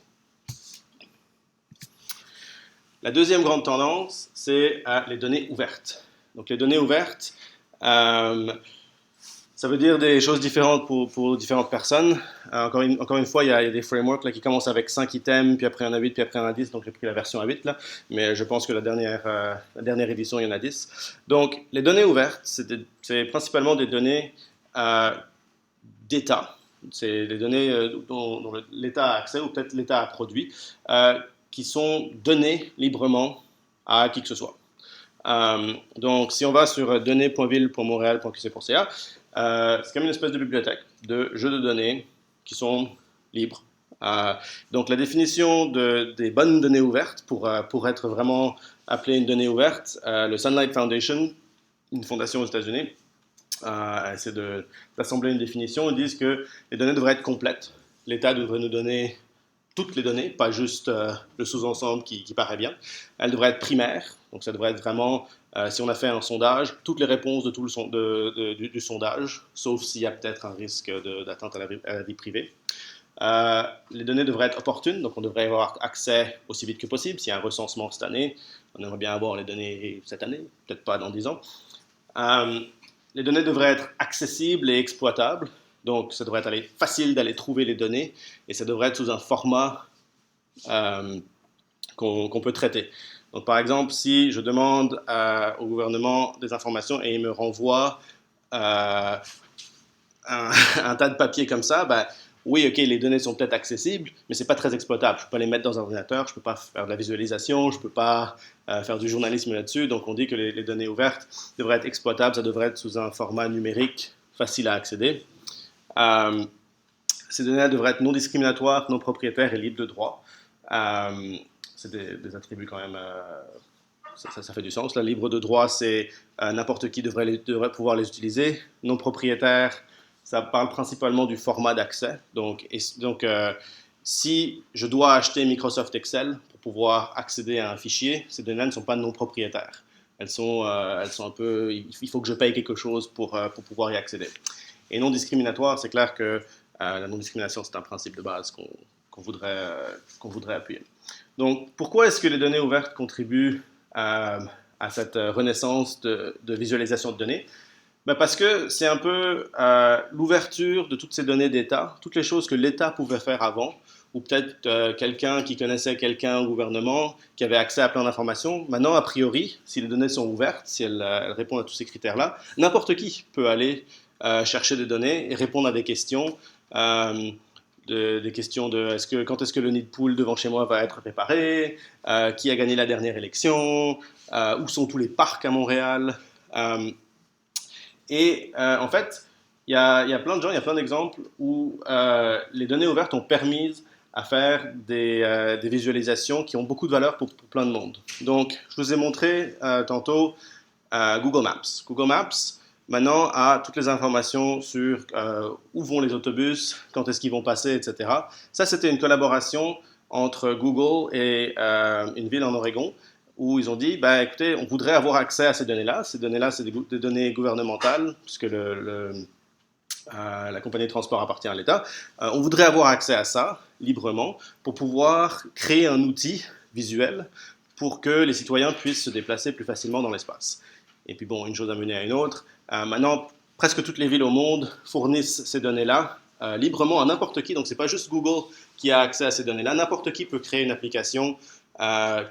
La deuxième grande tendance, c'est les données ouvertes. Donc les données ouvertes, Euh, Ça veut dire des choses différentes pour différentes personnes. Encore une fois, il y a des frameworks là, qui commencent avec 5 items, puis après il y en a 8, puis après il y en a 10. Donc j'ai pris la version à 8 là. Mais je pense que la dernière édition, il y en a 10. Donc les données ouvertes, c'est principalement des données euh, d'État. C'est des données dont l'État a accès ou peut-être l'État a produit, qui sont données librement à qui que ce soit. Donc, si on va sur données.ville.montréal.qc.ca, c'est comme une espèce de bibliothèque de jeux de données qui sont libres. Euh, donc, la définition des bonnes données ouvertes, pour être vraiment appelée une donnée ouverte, le Sunlight Foundation, une fondation aux États-Unis, essaie d'assembler une définition. Ils disent que les données devraient être complètes. L'État devrait nous donner toutes les données, pas juste le sous-ensemble qui paraît bien. Elles devraient être primaires, donc ça devrait être vraiment, si on a fait un sondage, toutes les réponses de tout du sondage, sauf s'il y a peut-être un risque d'atteinte à la vie privée. Les données devraient être opportunes, donc on devrait avoir accès aussi vite que possible. S'il y a un recensement cette année, on aimerait bien avoir les données cette année, peut-être pas dans 10 ans. Les données devraient être accessibles et exploitables. Donc, ça devrait être facile d'aller trouver les données et ça devrait être sous un format qu'on peut traiter. Donc, par exemple, si je demande au gouvernement des informations et il me renvoie un tas de papiers comme ça, ben, oui, ok, les données sont peut-être accessibles, mais c'est pas très exploitable. Je peux pas les mettre dans un ordinateur, je peux pas faire de la visualisation, je peux pas faire du journalisme là-dessus. Donc, on dit que les données ouvertes devraient être exploitables, ça devrait être sous un format numérique facile à accéder. Euh, Ces données devraient être non discriminatoires, non propriétaires et libres de droit. C'est des attributs quand même, ça fait du sens. Là, libre de droit, c'est n'importe qui devrait pouvoir les utiliser. Non propriétaire, ça parle principalement du format d'accès. Donc, si je dois acheter Microsoft Excel pour pouvoir accéder à un fichier, ces données ne sont pas non propriétaires. Elles sont un peu, il faut que je paye quelque chose pour pouvoir y accéder. Et non discriminatoire, c'est clair que la non-discrimination, c'est un principe de base qu'on voudrait appuyer. Donc, pourquoi est-ce que les données ouvertes contribuent à cette renaissance de visualisation de données? Ben parce que c'est un peu l'ouverture de toutes ces données d'État, toutes les choses que l'État pouvait faire avant, ou peut-être quelqu'un qui connaissait quelqu'un au gouvernement qui avait accès à plein d'informations. Maintenant, a priori, si les données sont ouvertes, si elles répondent à tous ces critères-là, n'importe qui peut aller chercher des données et répondre à des questions. Des questions de quand est-ce que le nid de poule devant chez moi va être réparé, qui a gagné la dernière élection, où sont tous les parcs à Montréal. En fait, il y a plein de gens, il y a plein d'exemples où les données ouvertes ont permis à faire des visualisations qui ont beaucoup de valeur pour plein de monde. Donc, je vous ai montré tantôt Google Maps. Google Maps, maintenant, a toutes les informations sur où vont les autobus, quand est-ce qu'ils vont passer, etc. Ça, c'était une collaboration entre Google et une ville en Oregon où ils ont dit, bah, écoutez, on voudrait avoir accès à ces données-là. Ces données-là, c'est des données gouvernementales, puisque la compagnie de transport appartient à l'État. On voudrait avoir accès à ça librement pour pouvoir créer un outil visuel pour que les citoyens puissent se déplacer plus facilement dans l'espace. Et puis bon, une chose a mené à une autre. Maintenant, presque toutes les villes au monde fournissent ces données-là librement à n'importe qui. Donc, ce n'est pas juste Google qui a accès à ces données-là. N'importe qui peut créer une application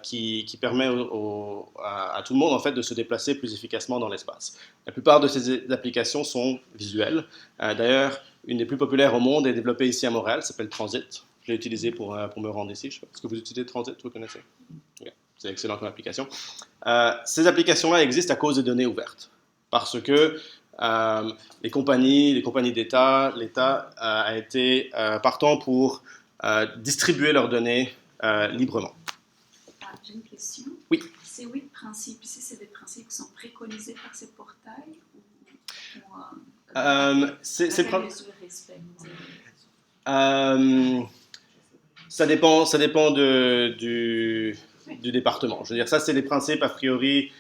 qui permet à tout le monde en fait, de se déplacer plus efficacement dans l'espace. La plupart de ces applications sont visuelles. D'ailleurs, une des plus populaires au monde est développée ici à Montréal, s'appelle Transit. Je l'ai utilisée pour me rendre ici. Est-ce que vous utilisez Transit, vous connaissez? Okay. C'est excellent comme application. Ces applications-là existent à cause des données ouvertes. Parce que les compagnies d'État, l'État a été partant pour distribuer leurs données librement. J'ai une question. Oui. Ces 8 principes ici, c'est des principes qui sont préconisés par ces portails c'est ça dépend du département. Je veux dire, ça, c'est les principes a priori.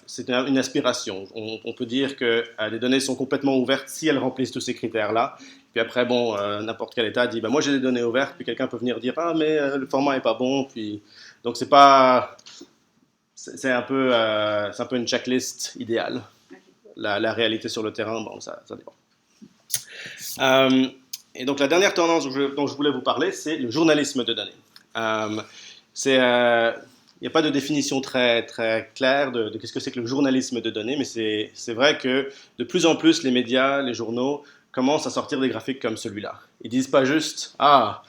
C'est une aspiration. On peut dire que les données sont complètement ouvertes si elles remplissent tous ces critères-là. Puis après, bon, n'importe quel État dit, ben, moi j'ai des données ouvertes, puis quelqu'un peut venir dire, ah mais le format est pas bon. Puis donc c'est un peu une checklist idéale. Okay. la réalité sur le terrain, bon, ça dépend. Et donc la dernière tendance dont je voulais vous parler, c'est le journalisme de données. Il n'y a pas de définition très, très claire de qu'est-ce que c'est que le journalisme de données, mais c'est vrai que de plus en plus les médias, les journaux commencent à sortir des graphiques comme celui-là. Ils disent pas juste la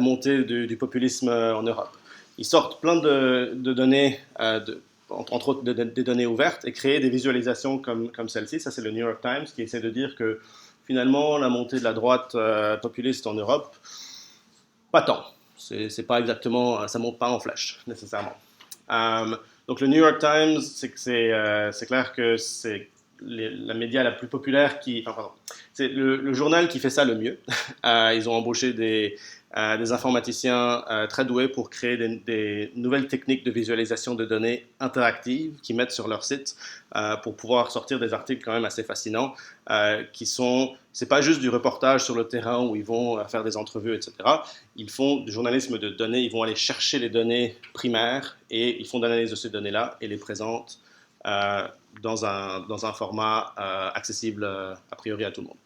montée du populisme en Europe. Ils sortent plein de données, entre autres des données ouvertes, et créent des visualisations comme celle-ci. Ça, c'est le New York Times qui essaie de dire que finalement, la montée de la droite populiste en Europe, pas tant. C'est pas exactement, ça monte pas en flèche nécessairement. Donc le New York Times, c'est clair que c'est la média la plus populaire c'est le journal qui fait ça le mieux. Ils ont embauché des informaticiens très doués pour créer des nouvelles techniques de visualisation de données interactives qu'ils mettent sur leur site pour pouvoir sortir des articles quand même assez fascinants c'est pas juste du reportage sur le terrain où ils vont faire des entrevues, etc. Ils font du journalisme de données, ils vont aller chercher les données primaires et ils font de l'analyse de ces données-là et les présentent dans un format accessible a priori à tout le monde.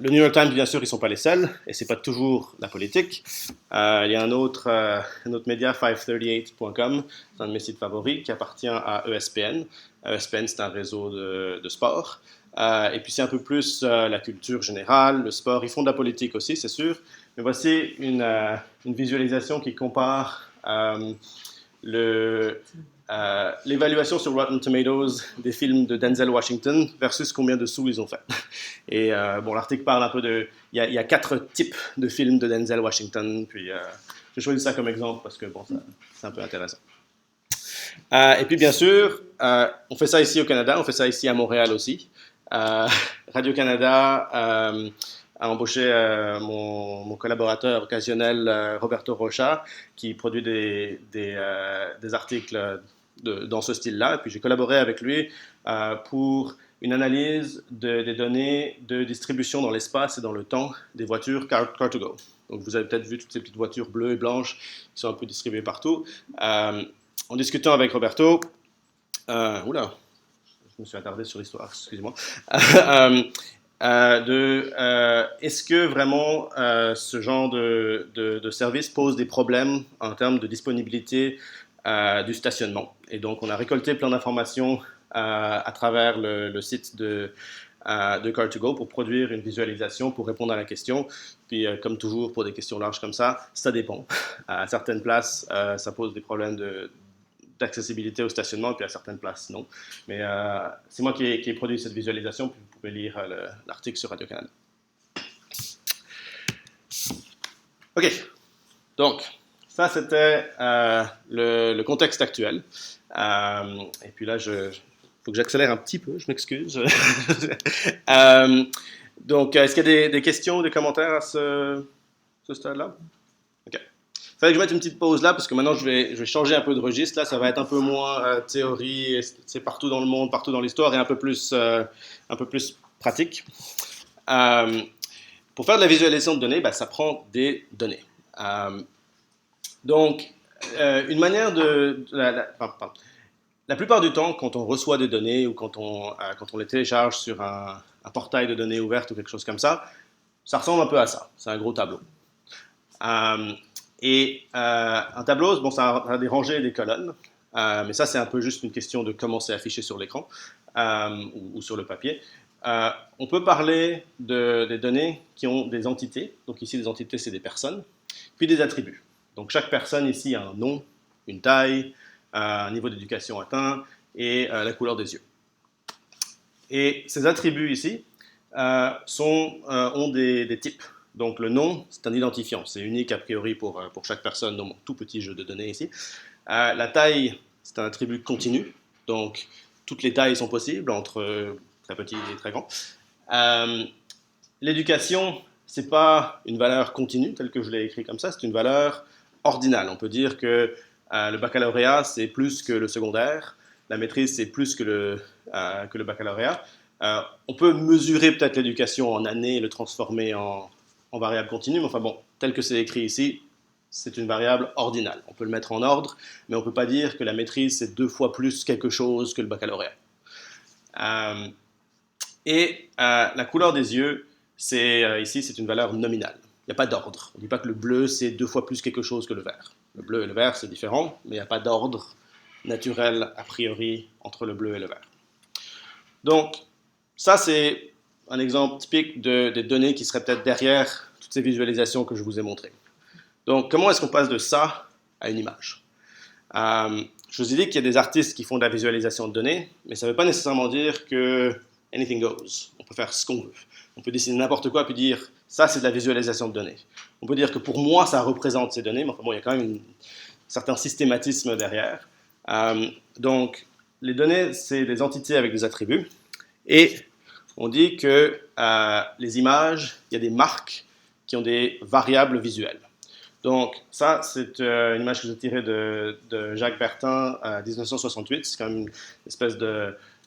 Le New York Times, bien sûr, ils ne sont pas les seuls, et ce n'est pas toujours la politique. Il y a un autre média, 538.com, c'est un de mes sites favoris, qui appartient à ESPN. ESPN, c'est un réseau de sport. Et puis c'est un peu plus la culture générale, le sport. Ils font de la politique aussi, c'est sûr. Mais voici une visualisation qui compare l'évaluation sur Rotten Tomatoes des films de Denzel Washington versus combien de sous ils ont fait. Et l'article parle un peu il y a 4 types de films de Denzel Washington, puis j'ai choisi ça comme exemple parce que c'est un peu intéressant. Et puis bien sûr, on fait ça ici au Canada, on fait ça ici à Montréal aussi. Radio-Canada a embauché mon collaborateur occasionnel Roberto Rocha, qui produit des articles dans ce style-là. Et puis j'ai collaboré avec lui pour une analyse des données de distribution dans l'espace et dans le temps des voitures Car2Go. Donc vous avez peut-être vu toutes ces petites voitures bleues et blanches qui sont un peu distribuées partout. En discutant avec Roberto, je me suis attardé sur l'histoire, excusez-moi. Est-ce que vraiment ce genre de service pose des problèmes en termes de disponibilité du stationnement? Et donc, on a récolté plein d'informations à travers le site de Car2Go pour produire une visualisation, pour répondre à la question. Puis, comme toujours, pour des questions larges comme ça dépend. À certaines places, ça pose des problèmes d'accessibilité au stationnement, puis à certaines places, non. Mais c'est moi qui ai produit cette visualisation, puis vous pouvez lire l'article sur Radio-Canada. OK. Donc, ça, c'était le contexte actuel. Et puis là, faut que j'accélère un petit peu, je m'excuse. Donc, est-ce qu'il y a des questions, des commentaires à ce stade-là? OK. Il fallait que je mette une petite pause là, parce que maintenant je vais changer un peu de registre. Là, ça va être un peu moins théorie, c'est partout dans le monde, partout dans l'histoire, et un peu plus pratique. Pour faire de la visualisation de données, ça prend des données. Donc, une manière la plupart du temps, quand on reçoit des données ou quand on les télécharge sur un portail de données ouvertes ou quelque chose comme ça ressemble un peu à ça. C'est un gros tableau. Et un tableau, ça a des rangées et des colonnes, mais ça c'est un peu juste une question de comment c'est affiché sur l'écran ou sur le papier. On peut parler des données qui ont des entités, donc ici les entités c'est des personnes, puis des attributs. Donc chaque personne ici a un nom, une taille, un niveau d'éducation atteint et la couleur des yeux. Et ces attributs ici ont des types. Donc le nom, c'est un identifiant, c'est unique a priori pour chaque personne dans mon tout petit jeu de données ici. La taille, c'est un attribut continu, donc toutes les tailles sont possibles, entre très petit et très grand. L'éducation, c'est pas une valeur continue, telle que je l'ai écrit comme ça, c'est une valeur ordinale. On peut dire que le baccalauréat, c'est plus que le secondaire, la maîtrise, c'est plus que le baccalauréat. On peut mesurer peut-être l'éducation en années et le transformer en variable continue, mais enfin bon, tel que c'est écrit ici, c'est une variable ordinale. On peut le mettre en ordre, mais on ne peut pas dire que la maîtrise, c'est 2 fois plus quelque chose que le baccalauréat. La couleur des yeux, ici, c'est une valeur nominale. Il n'y a pas d'ordre. On ne dit pas que le bleu, c'est 2 fois plus quelque chose que le vert. Le bleu et le vert, c'est différent, mais il n'y a pas d'ordre naturel, a priori, entre le bleu et le vert. Donc, ça, c'est un exemple typique des données qui seraient peut-être derrière toutes ces visualisations que je vous ai montrées. Donc, comment est-ce qu'on passe de ça à une image? Je vous ai dit qu'il y a des artistes qui font de la visualisation de données, mais ça ne veut pas nécessairement dire que anything goes. On peut faire ce qu'on veut. On peut dessiner n'importe quoi puis dire ça, c'est de la visualisation de données. On peut dire que pour moi, ça représente ces données, mais enfin bon, il y a quand même un certain systématisme derrière. Donc, les données, c'est des entités avec des attributs. Et on dit que les images, il y a des marques qui ont des variables visuelles. Donc, ça, c'est une image que j'ai tirée de Jacques Bertin en 1968. C'est quand même une espèce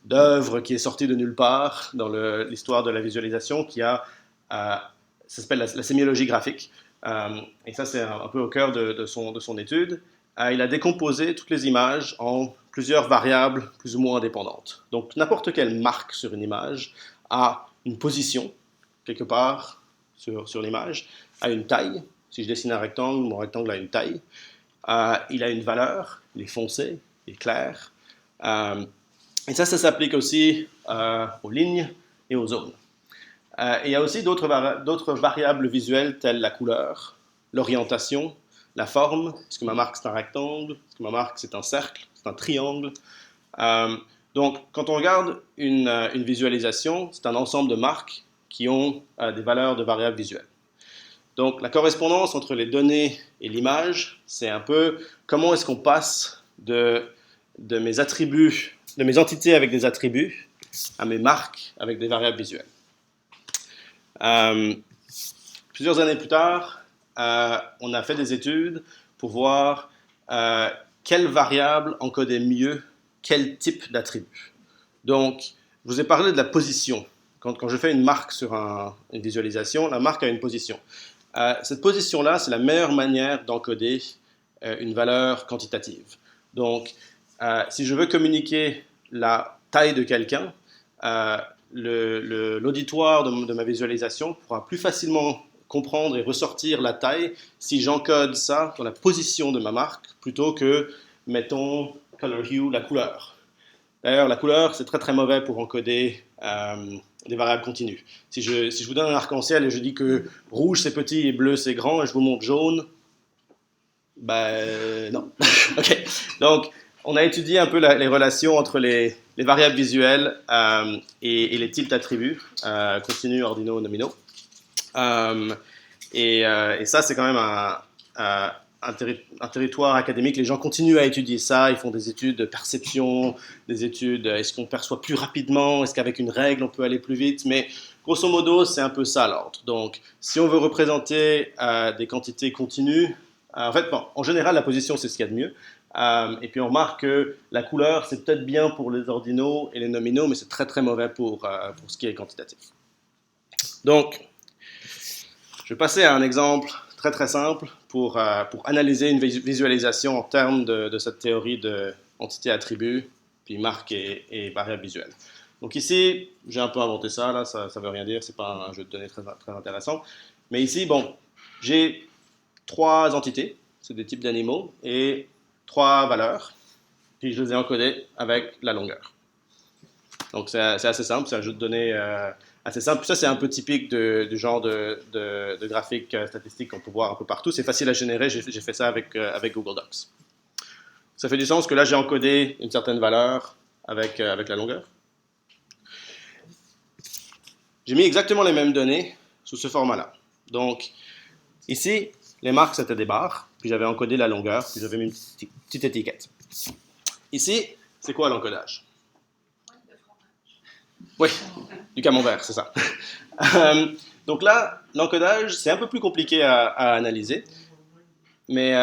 d'œuvre qui est sortie de nulle part dans l'histoire de la visualisation, ça s'appelle la sémiologie graphique. Et ça, c'est un peu au cœur de son étude. Il a décomposé toutes les images en plusieurs variables plus ou moins indépendantes. Donc, n'importe quelle marque sur une image a une position, quelque part sur l'image, a une taille. Si je dessine un rectangle, mon rectangle a une taille. Il a une valeur, il est foncé, il est clair. Et ça s'applique aussi aux lignes et aux zones. Et il y a aussi d'autres variables visuelles telles la couleur, l'orientation, la forme. Est-ce que ma marque c'est un rectangle? Est-ce que ma marque c'est un cercle? C'est un triangle? Donc, quand on regarde une visualisation, c'est un ensemble de marques qui ont des valeurs de variables visuelles. Donc, la correspondance entre les données et l'image, c'est un peu comment est-ce qu'on passe de mes attributs, de mes entités avec des attributs, à mes marques avec des variables visuelles. Plusieurs années plus tard, on a fait des études pour voir quelles variables encodaient mieux quel type d'attribut. Donc, je vous ai parlé de la position. Quand je fais une marque sur une visualisation, la marque a une position. Cette position-là, c'est la meilleure manière d'encoder une valeur quantitative. Donc, si je veux communiquer la taille de quelqu'un, l'auditoire de ma visualisation pourra plus facilement comprendre et ressortir la taille si j'encode ça dans la position de ma marque plutôt que, mettons, color hue, la couleur. D'ailleurs, la couleur, c'est très très mauvais pour encoder des variables continues. Si je vous donne un arc-en-ciel et je dis que rouge c'est petit et bleu c'est grand et je vous montre jaune, ben non. Ok. Donc, on a étudié un peu les relations entre les variables visuelles et les types d'attributs, continus, ordinaux, nominaux. Et ça, c'est quand même un territoire académique. Les gens continuent à étudier ça. Ils font des études de perception, des études est-ce qu'on perçoit plus rapidement, est-ce qu'avec une règle on peut aller plus vite. Mais grosso modo, c'est un peu ça l'ordre. Donc, si on veut représenter des quantités continues, en fait, bon, en général, la position, c'est ce qu'il y a de mieux. Et puis on remarque que la couleur, c'est peut-être bien pour les ordinaux et les nominaux, mais c'est très très mauvais pour ce qui est quantitatif. Donc, je vais passer à un exemple très très simple pour analyser une visualisation en termes de cette théorie de entité-attribut, puis marque et variable visuelle. Donc ici, j'ai un peu inventé ça, là, ça ne veut rien dire, c'est pas un jeu de données très, très intéressant. Mais ici, bon, j'ai 3 entités, c'est des types d'animaux, et 3 valeurs, puis je les ai encodées avec la longueur. Donc c'est assez simple, c'est un jeu de données assez simple. Ça, c'est un peu typique du genre de graphique statistique qu'on peut voir un peu partout. C'est facile à générer, j'ai fait ça avec Google Docs. Ça fait du sens que là, j'ai encodé une certaine valeur avec la longueur. J'ai mis exactement les mêmes données sous ce format-là. Donc, ici, les marques, c'était des barres, puis j'avais encodé la longueur, puis j'avais mis une petite étiquette. Ici, c'est quoi l'encodage? Oui, du camembert, c'est ça. Donc là, l'encodage, c'est un peu plus compliqué à analyser, mais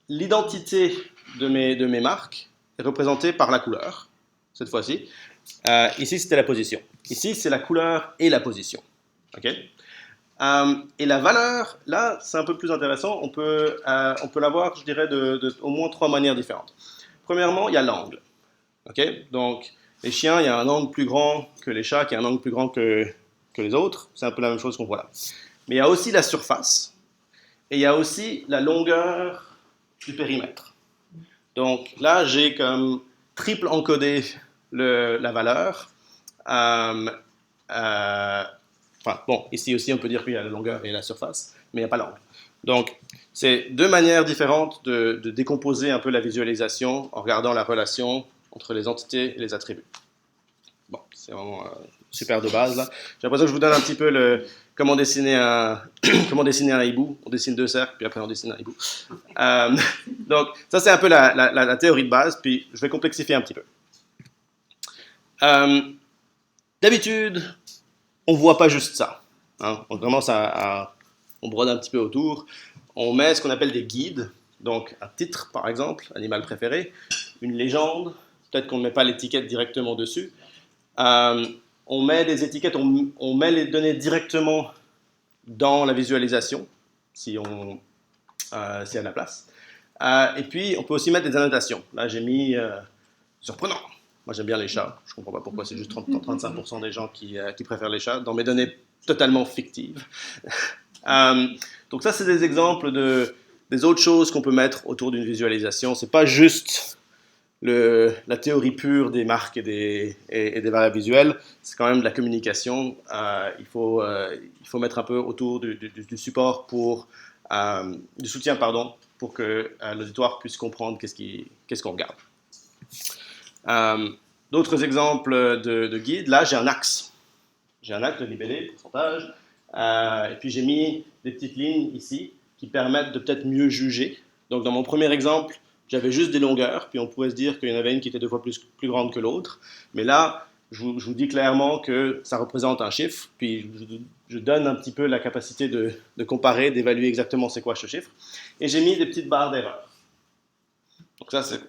l'identité de mes marques est représentée par la couleur, cette fois-ci. Ici, c'était la position. Ici, c'est la couleur et la position. Okay? Et la valeur, là, c'est un peu plus intéressant. On peut l'avoir, je dirais, au moins 3 manières différentes. Premièrement, il y a l'angle. Okay? Donc, les chiens, il y a un angle plus grand que les chats, qui a un angle plus grand que les autres. C'est un peu la même chose qu'on voit là. Mais il y a aussi la surface, et il y a aussi la longueur du périmètre. Donc là, j'ai comme triple encodé la valeur. Euh, enfin, bon, ici aussi, on peut dire qu'il y a la longueur et la surface, mais il n'y a pas l'angle. Donc, c'est deux manières différentes de décomposer un peu la visualisation en regardant la relation entre les entités et les attributs. Bon, c'est vraiment super de base, là. J'ai l'impression que je vous donne un petit peu comment dessiner comment dessiner un hibou. On dessine deux cercles, puis après on dessine un hibou. Donc, ça, c'est un peu la théorie de base, puis je vais complexifier un petit peu. D'habitude, on ne voit pas juste ça. Hein. On commence on brode un petit peu autour. On met ce qu'on appelle des guides, donc un titre par exemple, animal préféré, une légende, peut-être qu'on ne met pas l'étiquette directement dessus. On met des étiquettes, on met les données directement dans la visualisation, si on s'il y a de la place. Et puis, on peut aussi mettre des annotations. Là, j'ai mis surprenant. Moi, j'aime bien les chats. Je ne comprends pas pourquoi c'est juste 35% des gens qui préfèrent les chats dans mes données totalement fictives. Donc ça, c'est des exemples des autres choses qu'on peut mettre autour d'une visualisation. Ce n'est pas juste la théorie pure des marques et des variables visuelles. C'est quand même de la communication. Il faut mettre un peu autour du support du soutien, pour que l'auditoire puisse comprendre qu'est-ce qu'on regarde. D'autres exemples de guides, là j'ai un axe. J'ai un axe de libellé, pourcentage, et puis j'ai mis des petites lignes ici qui permettent de peut-être mieux juger. Donc dans mon premier exemple, j'avais juste des longueurs, puis on pouvait se dire qu'il y en avait une qui était deux fois plus grande que l'autre. Mais là, je vous dis clairement que ça représente un chiffre, puis je donne un petit peu la capacité de comparer, d'évaluer exactement c'est quoi ce chiffre. Et j'ai mis des petites barres d'erreur. Donc ça, c'est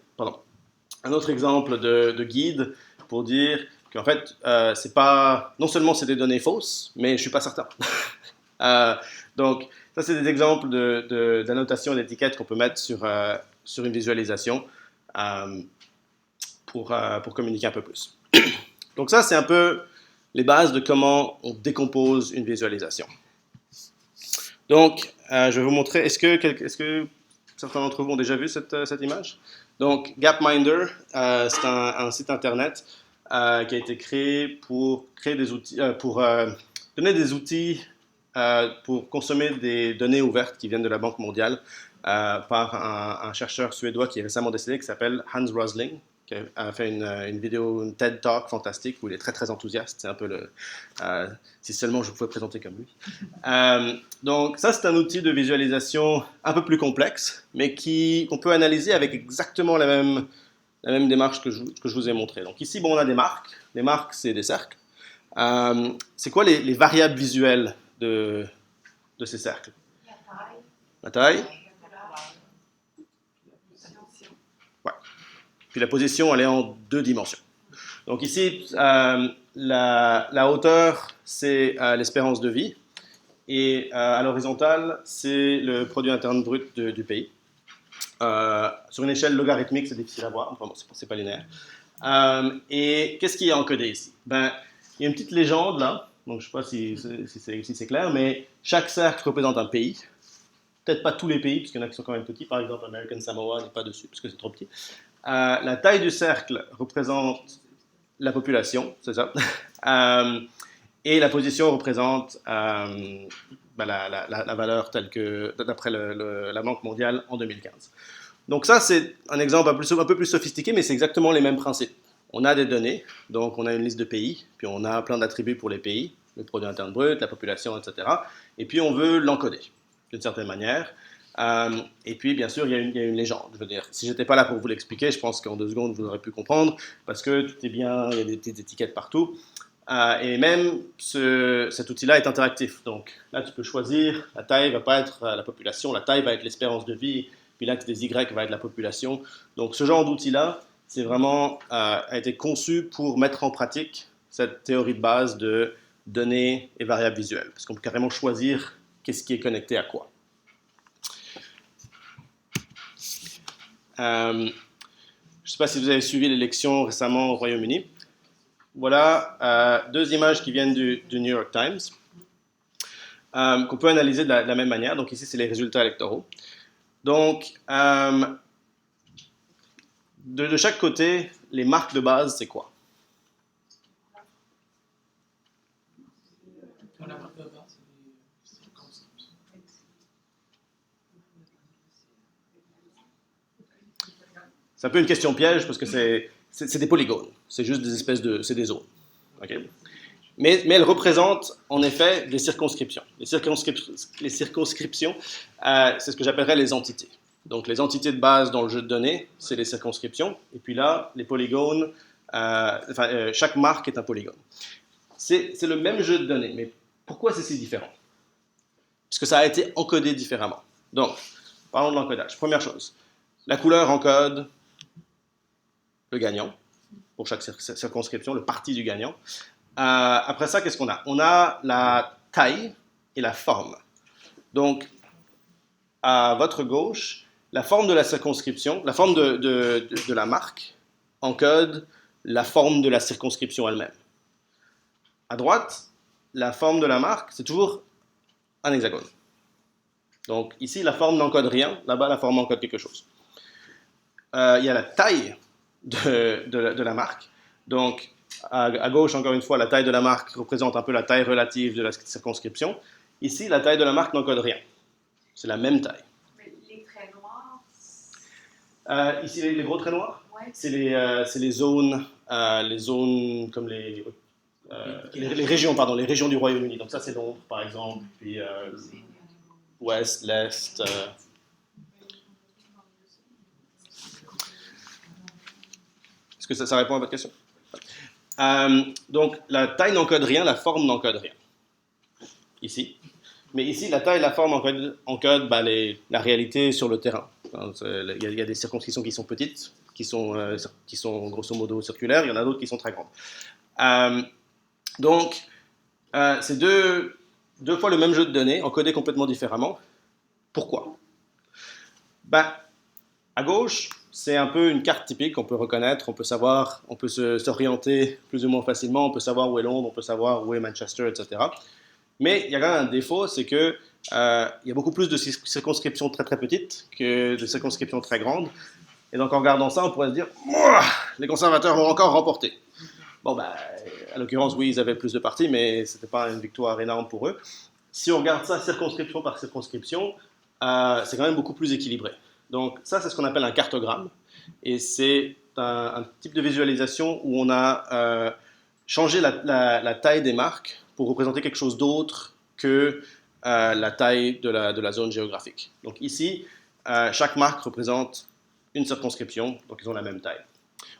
un autre exemple de guide pour dire qu'en fait, c'est pas, non seulement c'est des données fausses, mais je ne suis pas certain. Donc, ça, c'est des exemples d'annotations et d'étiquettes qu'on peut mettre sur une visualisation pour communiquer un peu plus. Donc ça, c'est un peu les bases de comment on décompose une visualisation. Donc, je vais vous montrer, est-ce que certains d'entre vous ont déjà vu cette image? Donc, Gapminder, c'est un site internet qui a été créé pour créer des outils, pour donner des outils pour consommer des données ouvertes qui viennent de la Banque mondiale par un chercheur suédois qui est récemment décédé, qui s'appelle Hans Rosling, qui a fait une vidéo, une TED Talk fantastique où il est très très enthousiaste. C'est un peu si seulement je pouvais présenter comme lui. Donc ça, c'est un outil de visualisation un peu plus complexe, mais qu'on peut analyser avec exactement la même démarche que je vous ai montré. Donc ici, bon, on a des marques. Les marques, c'est des cercles. C'est quoi les variables visuelles de ces cercles? La taille. Ouais. Puis la position, elle est en 2 dimensions. Donc ici, la hauteur, c'est l'espérance de vie. Et à l'horizontale, c'est le produit interne brut du pays. Sur une échelle logarithmique, c'est difficile à voir. Enfin, bon, c'est pas linéaire. Et qu'est-ce qui est encodé ici? Ben, il y a une petite légende là. Donc, je ne sais pas si c'est clair, mais chaque cercle représente un pays. Peut-être pas tous les pays, puisqu'il y en a qui sont quand même petits. Par exemple, American Samoa n'est pas dessus, parce que c'est trop petit. La taille du cercle représente la population, c'est ça. Et la position représente la valeur telle que d'après la Banque mondiale en 2015. Donc ça, c'est un exemple un peu plus sophistiqué, mais c'est exactement les mêmes principes. On a des données, donc on a une liste de pays, puis on a plein d'attributs pour les pays, le produit interne brut, la population, etc. Et puis on veut l'encoder d'une certaine manière. Et puis, bien sûr, il y a une légende. Je veux dire, si j'étais pas là pour vous l'expliquer, je pense qu'en 2 secondes, vous aurez pu comprendre, parce que tout est bien, il y a des petites étiquettes partout. Et même, cet outil-là est interactif. Donc là, tu peux choisir, la taille va pas être la population, la taille va être l'espérance de vie, puis l'axe des Y va être la population. Donc ce genre d'outil-là, c'est vraiment a été conçu pour mettre en pratique cette théorie de base de données et variables visuelles, parce qu'on peut carrément choisir qu'est-ce qui est connecté à quoi. Je ne sais pas si vous avez suivi l'élection récemment au Royaume-Uni. voilà deux images qui viennent du New York Times, qu'on peut analyser de la même manière. Donc ici, c'est les résultats électoraux. Donc, de chaque côté, les marques de base, c'est quoi? La marque de base, c'est les circonscriptions. C'est un peu une question piège parce que c'est des polygones. C'est juste des espèces de... c'est des zones. Okay? Mais elles représentent en effet des circonscriptions. Les circonscriptions, c'est ce que j'appellerais les entités. Donc les entités de base dans le jeu de données, c'est les circonscriptions. Et puis là, les polygones, chaque marque est un polygone. C'est le même jeu de données, mais pourquoi c'est si différent? Parce que ça a été encodé différemment. Donc, parlons de l'encodage. Première chose, la couleur encode le gagnant, pour chaque circonscription, le parti du gagnant. Après ça, qu'est-ce qu'on a? On a la taille et la forme. Donc, à votre gauche, la forme de la circonscription, la forme de la marque encode la forme de la circonscription elle-même. À droite, la forme de la marque, c'est toujours un hexagone. Donc ici, la forme n'encode rien, là-bas, la forme encode quelque chose. Il y a la taille de la marque. Donc, à gauche, encore une fois, la taille de la marque représente un peu la taille relative de la circonscription. Ici, la taille de la marque n'encode rien. C'est la même taille. Mais les traits noirs, Ici, les gros traits noirs, ouais, c'est les zones comme les régions, pardon, les régions du Royaume-Uni. Donc ça, c'est Londres, par exemple, puis ouest, l'est. Est-ce que ça répond à votre question? Donc la taille n'encode rien, la forme n'encode rien. Ici. Mais ici, la taille et la forme encodent la réalité sur le terrain. Il y a des circonscriptions qui sont petites, qui sont grosso modo circulaires, il y en a d'autres qui sont très grandes. Donc, c'est deux fois le même jeu de données, encodé complètement différemment. Pourquoi? À gauche, c'est un peu une carte typique qu'on peut reconnaître, on peut savoir, on peut s'orienter plus ou moins facilement, on peut savoir où est Londres, on peut savoir où est Manchester, etc. Mais il y a quand même un défaut, c'est que il y a beaucoup plus de circonscriptions très très petites que de circonscriptions très grandes. Et donc en regardant ça, on pourrait se dire, les conservateurs vont encore remporter. Bon, à l'occurrence, oui, ils avaient plus de partis, mais ce n'était pas une victoire énorme pour eux. Si on regarde ça circonscription par circonscription, c'est quand même beaucoup plus équilibré. Donc ça, c'est ce qu'on appelle un cartogramme. Et c'est un type de visualisation où on a changé la taille des marques pour représenter quelque chose d'autre que la taille de la zone géographique. Donc ici, chaque marque représente une circonscription, donc ils ont la même taille.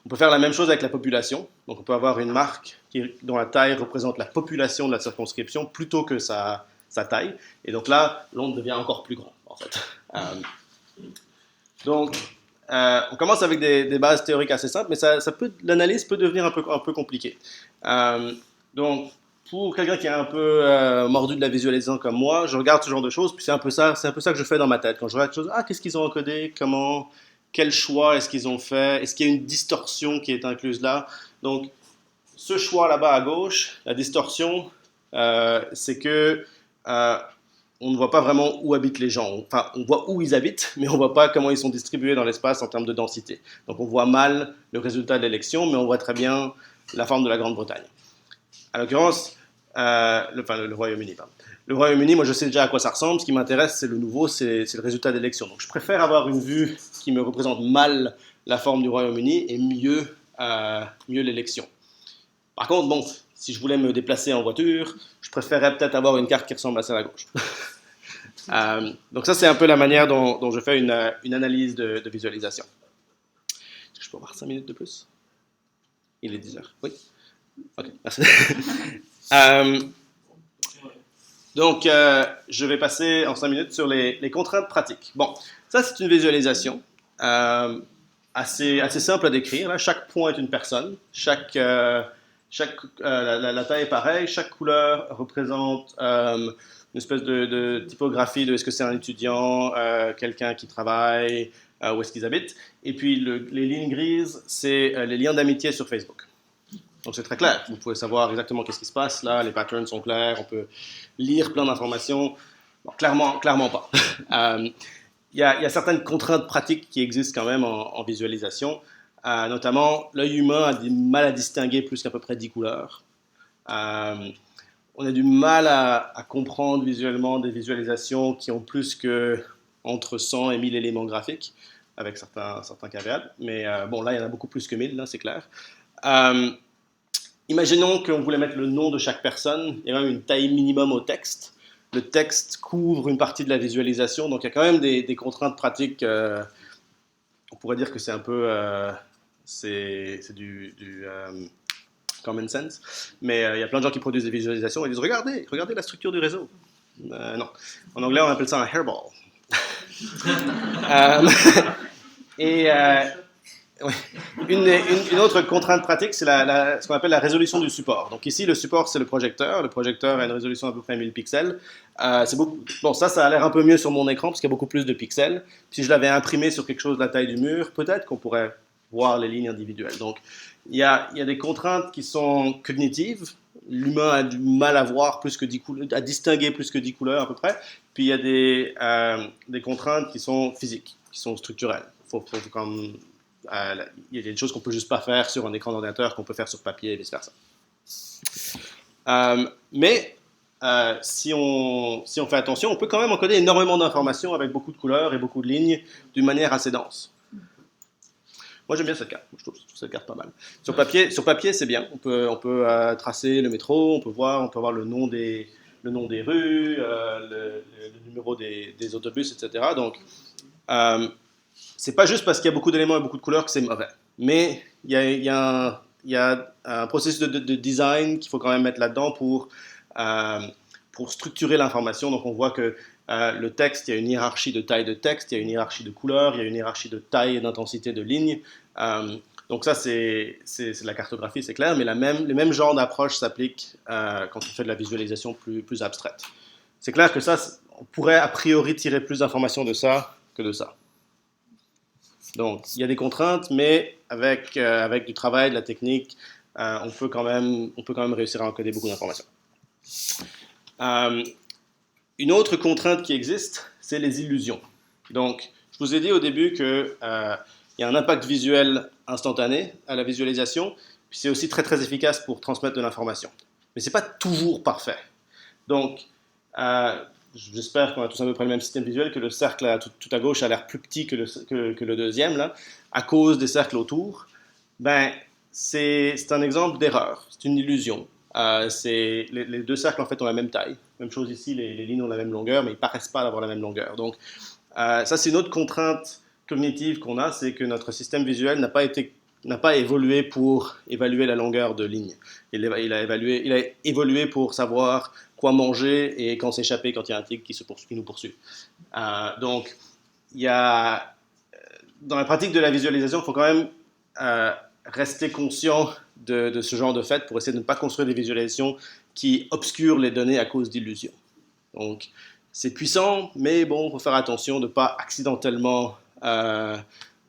On peut faire la même chose avec la population. Donc on peut avoir une marque dont la taille représente la population de la circonscription plutôt que sa taille. Et donc là, Londres devient encore plus grand, en fait. Donc, on commence avec des bases théoriques assez simples, mais l'analyse peut devenir un peu compliquée. Donc, pour quelqu'un qui est un peu mordu de la visualisation comme moi, je regarde ce genre de choses, puis c'est un peu ça que je fais dans ma tête. Quand je regarde quelque chose, qu'est-ce qu'ils ont encodé, comment, quel choix est-ce qu'ils ont fait, est-ce qu'il y a une distorsion qui est incluse là. Donc, ce choix là-bas à gauche, la distorsion, c'est que on ne voit pas vraiment où habitent les gens. Enfin, on voit où ils habitent, mais on ne voit pas comment ils sont distribués dans l'espace en termes de densité. Donc on voit mal le résultat de l'élection, mais on voit très bien la forme de la Grande-Bretagne. À l'occurrence, le Royaume-Uni, pardon. Le Royaume-Uni, moi je sais déjà à quoi ça ressemble. Ce qui m'intéresse, c'est le nouveau, c'est le résultat de l'élection. Donc je préfère avoir une vue qui me représente mal la forme du Royaume-Uni et mieux l'élection. Par contre, bon, si je voulais me déplacer en voiture, je préférerais peut-être avoir une carte qui ressemble à celle à gauche. Donc ça, c'est un peu la manière dont je fais une analyse de visualisation. Est-ce que je peux avoir 5 minutes de plus? Il est 10 heures. Oui? Ok, merci. Donc, je vais passer en 5 minutes sur les contraintes pratiques. Bon, ça, c'est une visualisation assez simple à décrire. Là. Chaque point est une personne. La taille est pareille. Chaque couleur représente une espèce de typographie de est-ce que c'est un étudiant, quelqu'un qui travaille, où est-ce qu'ils habitent. Et puis, les lignes grises, c'est les liens d'amitié sur Facebook. Donc c'est très clair, vous pouvez savoir exactement qu'est-ce qui se passe là, les patterns sont clairs, on peut lire plein d'informations. Bon, clairement pas. Il y a certaines contraintes pratiques qui existent quand même en visualisation. Notamment, l'œil humain a du mal à distinguer plus qu'à peu près 10 couleurs. On a du mal à comprendre visuellement des visualisations qui ont plus que entre 100 et 1000 éléments graphiques, avec certains caveats. Mais bon, là, il y en a beaucoup plus que 1000, là, c'est clair. Imaginons qu'on voulait mettre le nom de chaque personne. Il y a même une taille minimum au texte. Le texte couvre une partie de la visualisation, donc il y a quand même des contraintes pratiques. On pourrait dire que c'est un peu... c'est du common sense, mais il y a plein de gens qui produisent des visualisations et disent regardez la structure du réseau. Non, en anglais on appelle ça un hairball. Ouais. Une autre contrainte pratique, c'est ce qu'on appelle la résolution du support. Donc ici, le support, c'est le projecteur. Le projecteur a une résolution à peu près 1000 pixels. Bon, ça a l'air un peu mieux sur mon écran parce qu'il y a beaucoup plus de pixels. Si je l'avais imprimé sur quelque chose de la taille du mur, peut-être qu'on pourrait voir les lignes individuelles. Donc, il y a des contraintes qui sont cognitives. L'humain a du mal à voir plus que 10 couleurs, à distinguer plus que 10 couleurs à peu près. Puis il y a des contraintes qui sont physiques, qui sont structurelles. Il y a des choses qu'on peut juste pas faire sur un écran d'ordinateur qu'on peut faire sur papier et vice-versa. Mais si on fait attention, on peut quand même encoder énormément d'informations avec beaucoup de couleurs et beaucoup de lignes d'une manière assez dense. Moi j'aime bien cette carte, je trouve cette carte pas mal. Sur papier c'est bien, on peut tracer le métro, on peut voir le nom des rues, le numéro des autobus, etc. Donc c'est pas juste parce qu'il y a beaucoup d'éléments et beaucoup de couleurs que c'est mauvais. Mais il y a un processus de design qu'il faut quand même mettre là-dedans pour structurer l'information. Donc on voit que le texte, il y a une hiérarchie de taille de texte, il y a une hiérarchie de couleurs, il y a une hiérarchie de taille et d'intensité de lignes. Donc ça, c'est la cartographie, c'est clair, mais les mêmes genres d'approches s'appliquent quand on fait de la visualisation plus abstraite. C'est clair que ça, on pourrait a priori tirer plus d'informations de ça que de ça. Donc, il y a des contraintes, mais avec du travail, de la technique, on peut quand même réussir à encoder beaucoup d'informations. Une autre contrainte qui existe, c'est les illusions. Donc, je vous ai dit au début qu'il y a un impact visuel instantané à la visualisation, puis c'est aussi très très efficace pour transmettre de l'information. Mais ce n'est pas toujours parfait. Donc, j'espère qu'on a tous à peu près le même système visuel, que le cercle tout à gauche a l'air plus petit que le deuxième, là, à cause des cercles autour. Ben, c'est un exemple d'erreur, c'est une illusion. Les deux cercles en fait ont la même taille. Même chose ici, les lignes ont la même longueur, mais ils ne paraissent pas avoir la même longueur. Donc, ça c'est une autre contrainte cognitive qu'on a, c'est que notre système visuel n'a pas évolué pour évaluer la longueur de ligne. Il a évolué pour savoir quoi manger et quand s'échapper quand il y a un tigre qui nous poursuit. Donc, dans la pratique de la visualisation, il faut quand même rester conscient de ce genre de fait pour essayer de ne pas construire des visualisations qui obscurent les données à cause d'illusions. Donc, c'est puissant, mais bon, il faut faire attention de ne pas accidentellement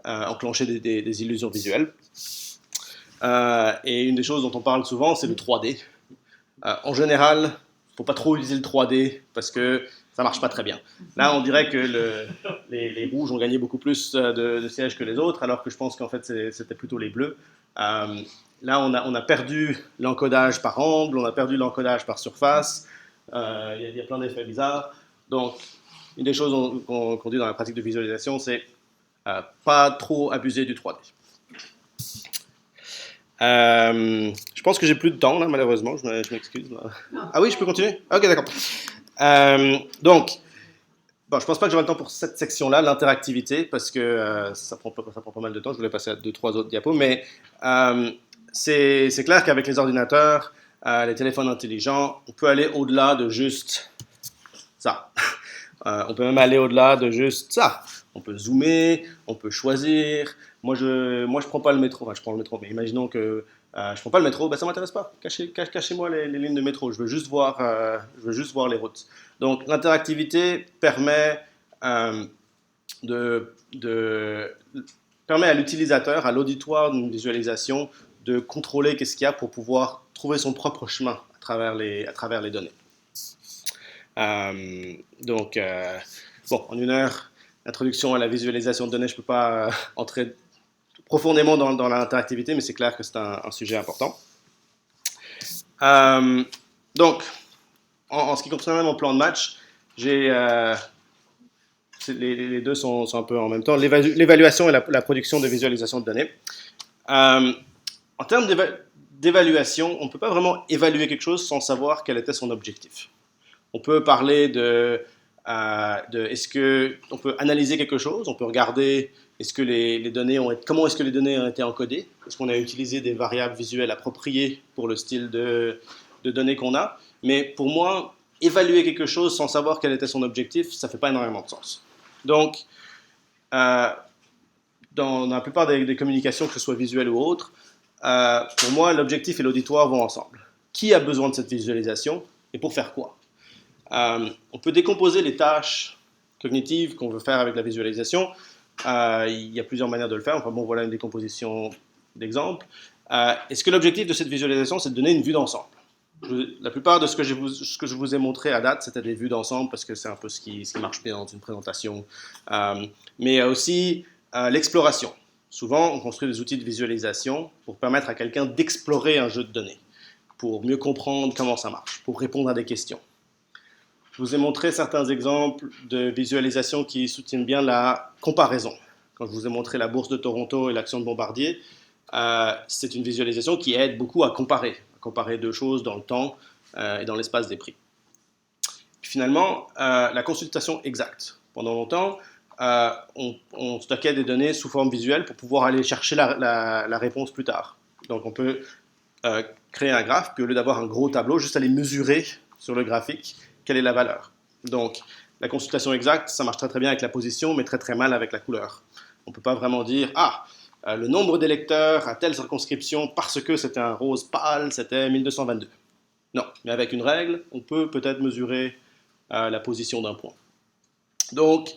enclencher des illusions visuelles. Et une des choses dont on parle souvent, c'est le 3D. En général, il ne faut pas trop utiliser le 3D parce que ça ne marche pas très bien. Là, on dirait que les rouges ont gagné beaucoup plus de sièges que les autres, alors que je pense qu'en fait, c'était plutôt les bleus. Là, on a perdu l'encodage par angle, on a perdu l'encodage par surface. Il y a plein d'effets bizarres. Donc, une des choses qu'on dit dans la pratique de visualisation, c'est pas trop abuser du 3D. Je pense que j'ai plus de temps, là, malheureusement. Je m'excuse. Ah oui, je peux continuer? Ok, d'accord. Donc, bon, je pense pas que j'aurai le temps pour cette section-là, l'interactivité, parce que ça prend pas mal de temps. Je voulais passer à 2-3 autres diapos, mais c'est clair qu'avec les ordinateurs, les téléphones intelligents, on peut aller au-delà de juste ça. On peut même aller au-delà de juste ça. On peut zoomer, on peut choisir. Moi, je prends pas le métro. Enfin, je prends le métro, mais imaginons que je prends pas le métro, ben ça m'intéresse pas. Cachez-moi les lignes de métro. Je veux juste voir les routes. Donc, l'interactivité permet permet à l'utilisateur, à l'auditoire d'une visualisation, de contrôler qu'est-ce qu'il y a pour pouvoir trouver son propre chemin à travers les données. Donc, bon, en une heure, introduction à la visualisation de données, je ne peux pas entrer profondément dans l'interactivité, mais c'est clair que c'est un sujet important. Donc, en ce qui concerne mon plan de match, les deux sont un peu en même temps, l'évaluation et la production de visualisation de données. En termes d'évaluation, on ne peut pas vraiment évaluer quelque chose sans savoir quel était son objectif. On peut parler on peut analyser quelque chose, on peut regarder comment est-ce que les données ont été encodées, est-ce qu'on a utilisé des variables visuelles appropriées pour le style de données qu'on a. Mais pour moi, évaluer quelque chose sans savoir quel était son objectif, ça ne fait pas énormément de sens. Donc, dans la plupart des communications, que ce soit visuelles ou autres, pour moi, l'objectif et l'auditoire vont ensemble. Qui a besoin de cette visualisation et pour faire quoi? On peut décomposer les tâches cognitives qu'on veut faire avec la visualisation. Il y a plusieurs manières de le faire. Enfin bon, voilà une décomposition d'exemple. Est-ce que l'objectif de cette visualisation, c'est de donner une vue d'ensemble? La plupart de ce que je vous ai montré à date, c'était des vues d'ensemble parce que c'est un peu ce qui marche bien dans une présentation. Mais aussi l'exploration. Souvent, on construit des outils de visualisation pour permettre à quelqu'un d'explorer un jeu de données, pour mieux comprendre comment ça marche, pour répondre à des questions. Je vous ai montré certains exemples de visualisation qui soutiennent bien la comparaison. Quand je vous ai montré la bourse de Toronto et l'action de Bombardier, c'est une visualisation qui aide beaucoup à comparer deux choses dans le temps et dans l'espace des prix. Puis finalement, la consultation exacte. Pendant longtemps, on stockait des données sous forme visuelle pour pouvoir aller chercher la réponse plus tard. Donc on peut créer un graphe, puis au lieu d'avoir un gros tableau, juste aller mesurer sur le graphique quelle est la valeur. Donc la consultation exacte, ça marche très très bien avec la position, mais très très mal avec la couleur. On ne peut pas vraiment dire « le nombre d'électeurs à telle circonscription, parce que c'était un rose pâle, c'était 1222 ». Non, mais avec une règle, on peut peut-être mesurer la position d'un point. Donc,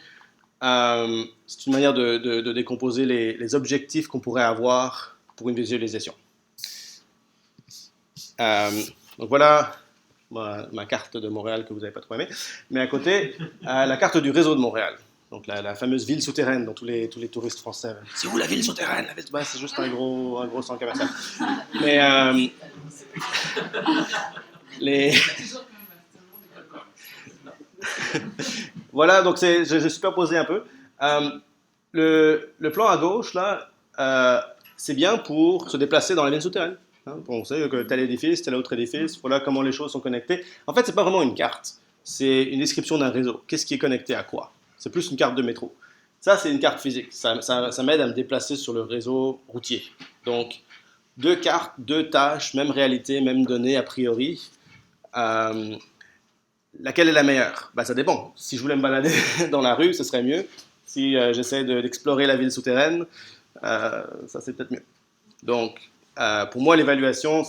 c'est une manière de décomposer les objectifs qu'on pourrait avoir pour une visualisation. Donc voilà ma carte de Montréal que vous n'avez pas trop aimée. Mais à côté, la carte du réseau de Montréal. Donc la fameuse ville souterraine dont tous les touristes français. C'est où la ville souterraine? C'est juste un gros centre commercial. Mais voilà, donc j'ai superposé un peu. Le plan à gauche, là, c'est bien pour se déplacer dans la ville souterraine. On sait que tel édifice, tel autre édifice, voilà comment les choses sont connectées. En fait, ce n'est pas vraiment une carte, c'est une description d'un réseau. Qu'est-ce qui est connecté à quoi? C'est plus une carte de métro. Ça, c'est une carte physique. Ça m'aide à me déplacer sur le réseau routier. Donc, deux cartes, deux tâches, même réalité, même données a priori. Laquelle est la meilleure? Ça dépend. Si je voulais me balader dans la rue, ce serait mieux. Si j'essaie d'explorer la ville souterraine, ça c'est peut-être mieux. Donc, pour moi, l'évaluation,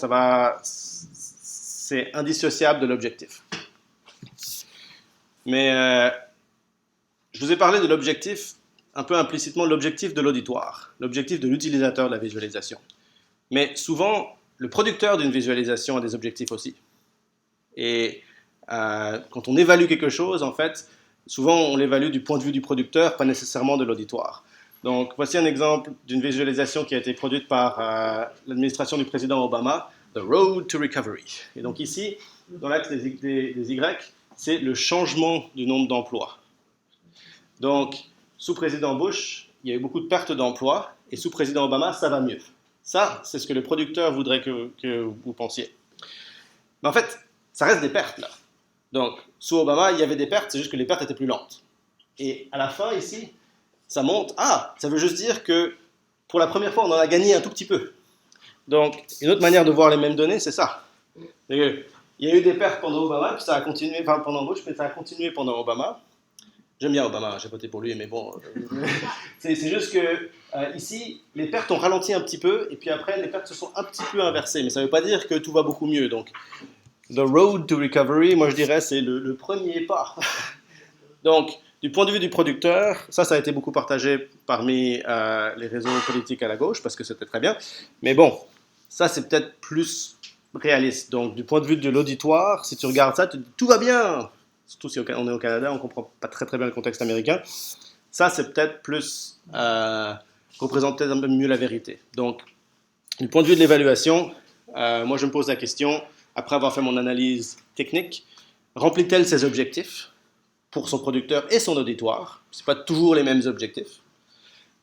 c'est indissociable de l'objectif. Mais je vous ai parlé de l'objectif, un peu implicitement, l'objectif de l'auditoire, l'objectif de l'utilisateur de la visualisation. Mais souvent, le producteur d'une visualisation a des objectifs aussi. Et quand on évalue quelque chose, en fait, souvent on l'évalue du point de vue du producteur, pas nécessairement de l'auditoire. Donc, voici un exemple d'une visualisation qui a été produite par l'administration du président Obama, The Road to Recovery. Et donc ici, dans l'axe des Y, c'est le changement du nombre d'emplois. Donc, sous président Bush, il y a eu beaucoup de pertes d'emplois, et sous président Obama, ça va mieux. Ça, c'est ce que le producteur voudrait que vous pensiez. Mais en fait, ça reste des pertes, là. Donc, sous Obama, il y avait des pertes, c'est juste que les pertes étaient plus lentes. Et à la fin, ici, ça monte. Ça veut juste dire que pour la première fois, on en a gagné un tout petit peu. Donc, une autre manière de voir les mêmes données, c'est ça. Il y a eu des pertes pendant Obama, puis ça a continué, pendant Bush, mais ça a continué pendant Obama. J'aime bien Obama, j'ai voté pour lui, mais bon. C'est juste que ici, les pertes ont ralenti un petit peu, et puis après, les pertes se sont un petit peu inversées. Mais ça ne veut pas dire que tout va beaucoup mieux. Donc, The Road to Recovery, moi je dirais, c'est le premier pas. Donc, du point de vue du producteur, ça a été beaucoup partagé parmi les réseaux politiques à la gauche, parce que c'était très bien. Mais bon, Ça, c'est peut-être plus réaliste. Donc, du point de vue de l'auditoire, si tu regardes ça, tu te dis tout va bien. Surtout si on est au Canada, on ne comprend pas très bien le contexte américain. Ça, c'est peut-être plus, représente peut-être un peu mieux la vérité. Donc, du point de vue de l'évaluation, moi, je me pose la question, après avoir fait mon analyse technique, remplit-elle ses objectifs pour son producteur et son auditoire? Ce ne sont pas toujours les mêmes objectifs.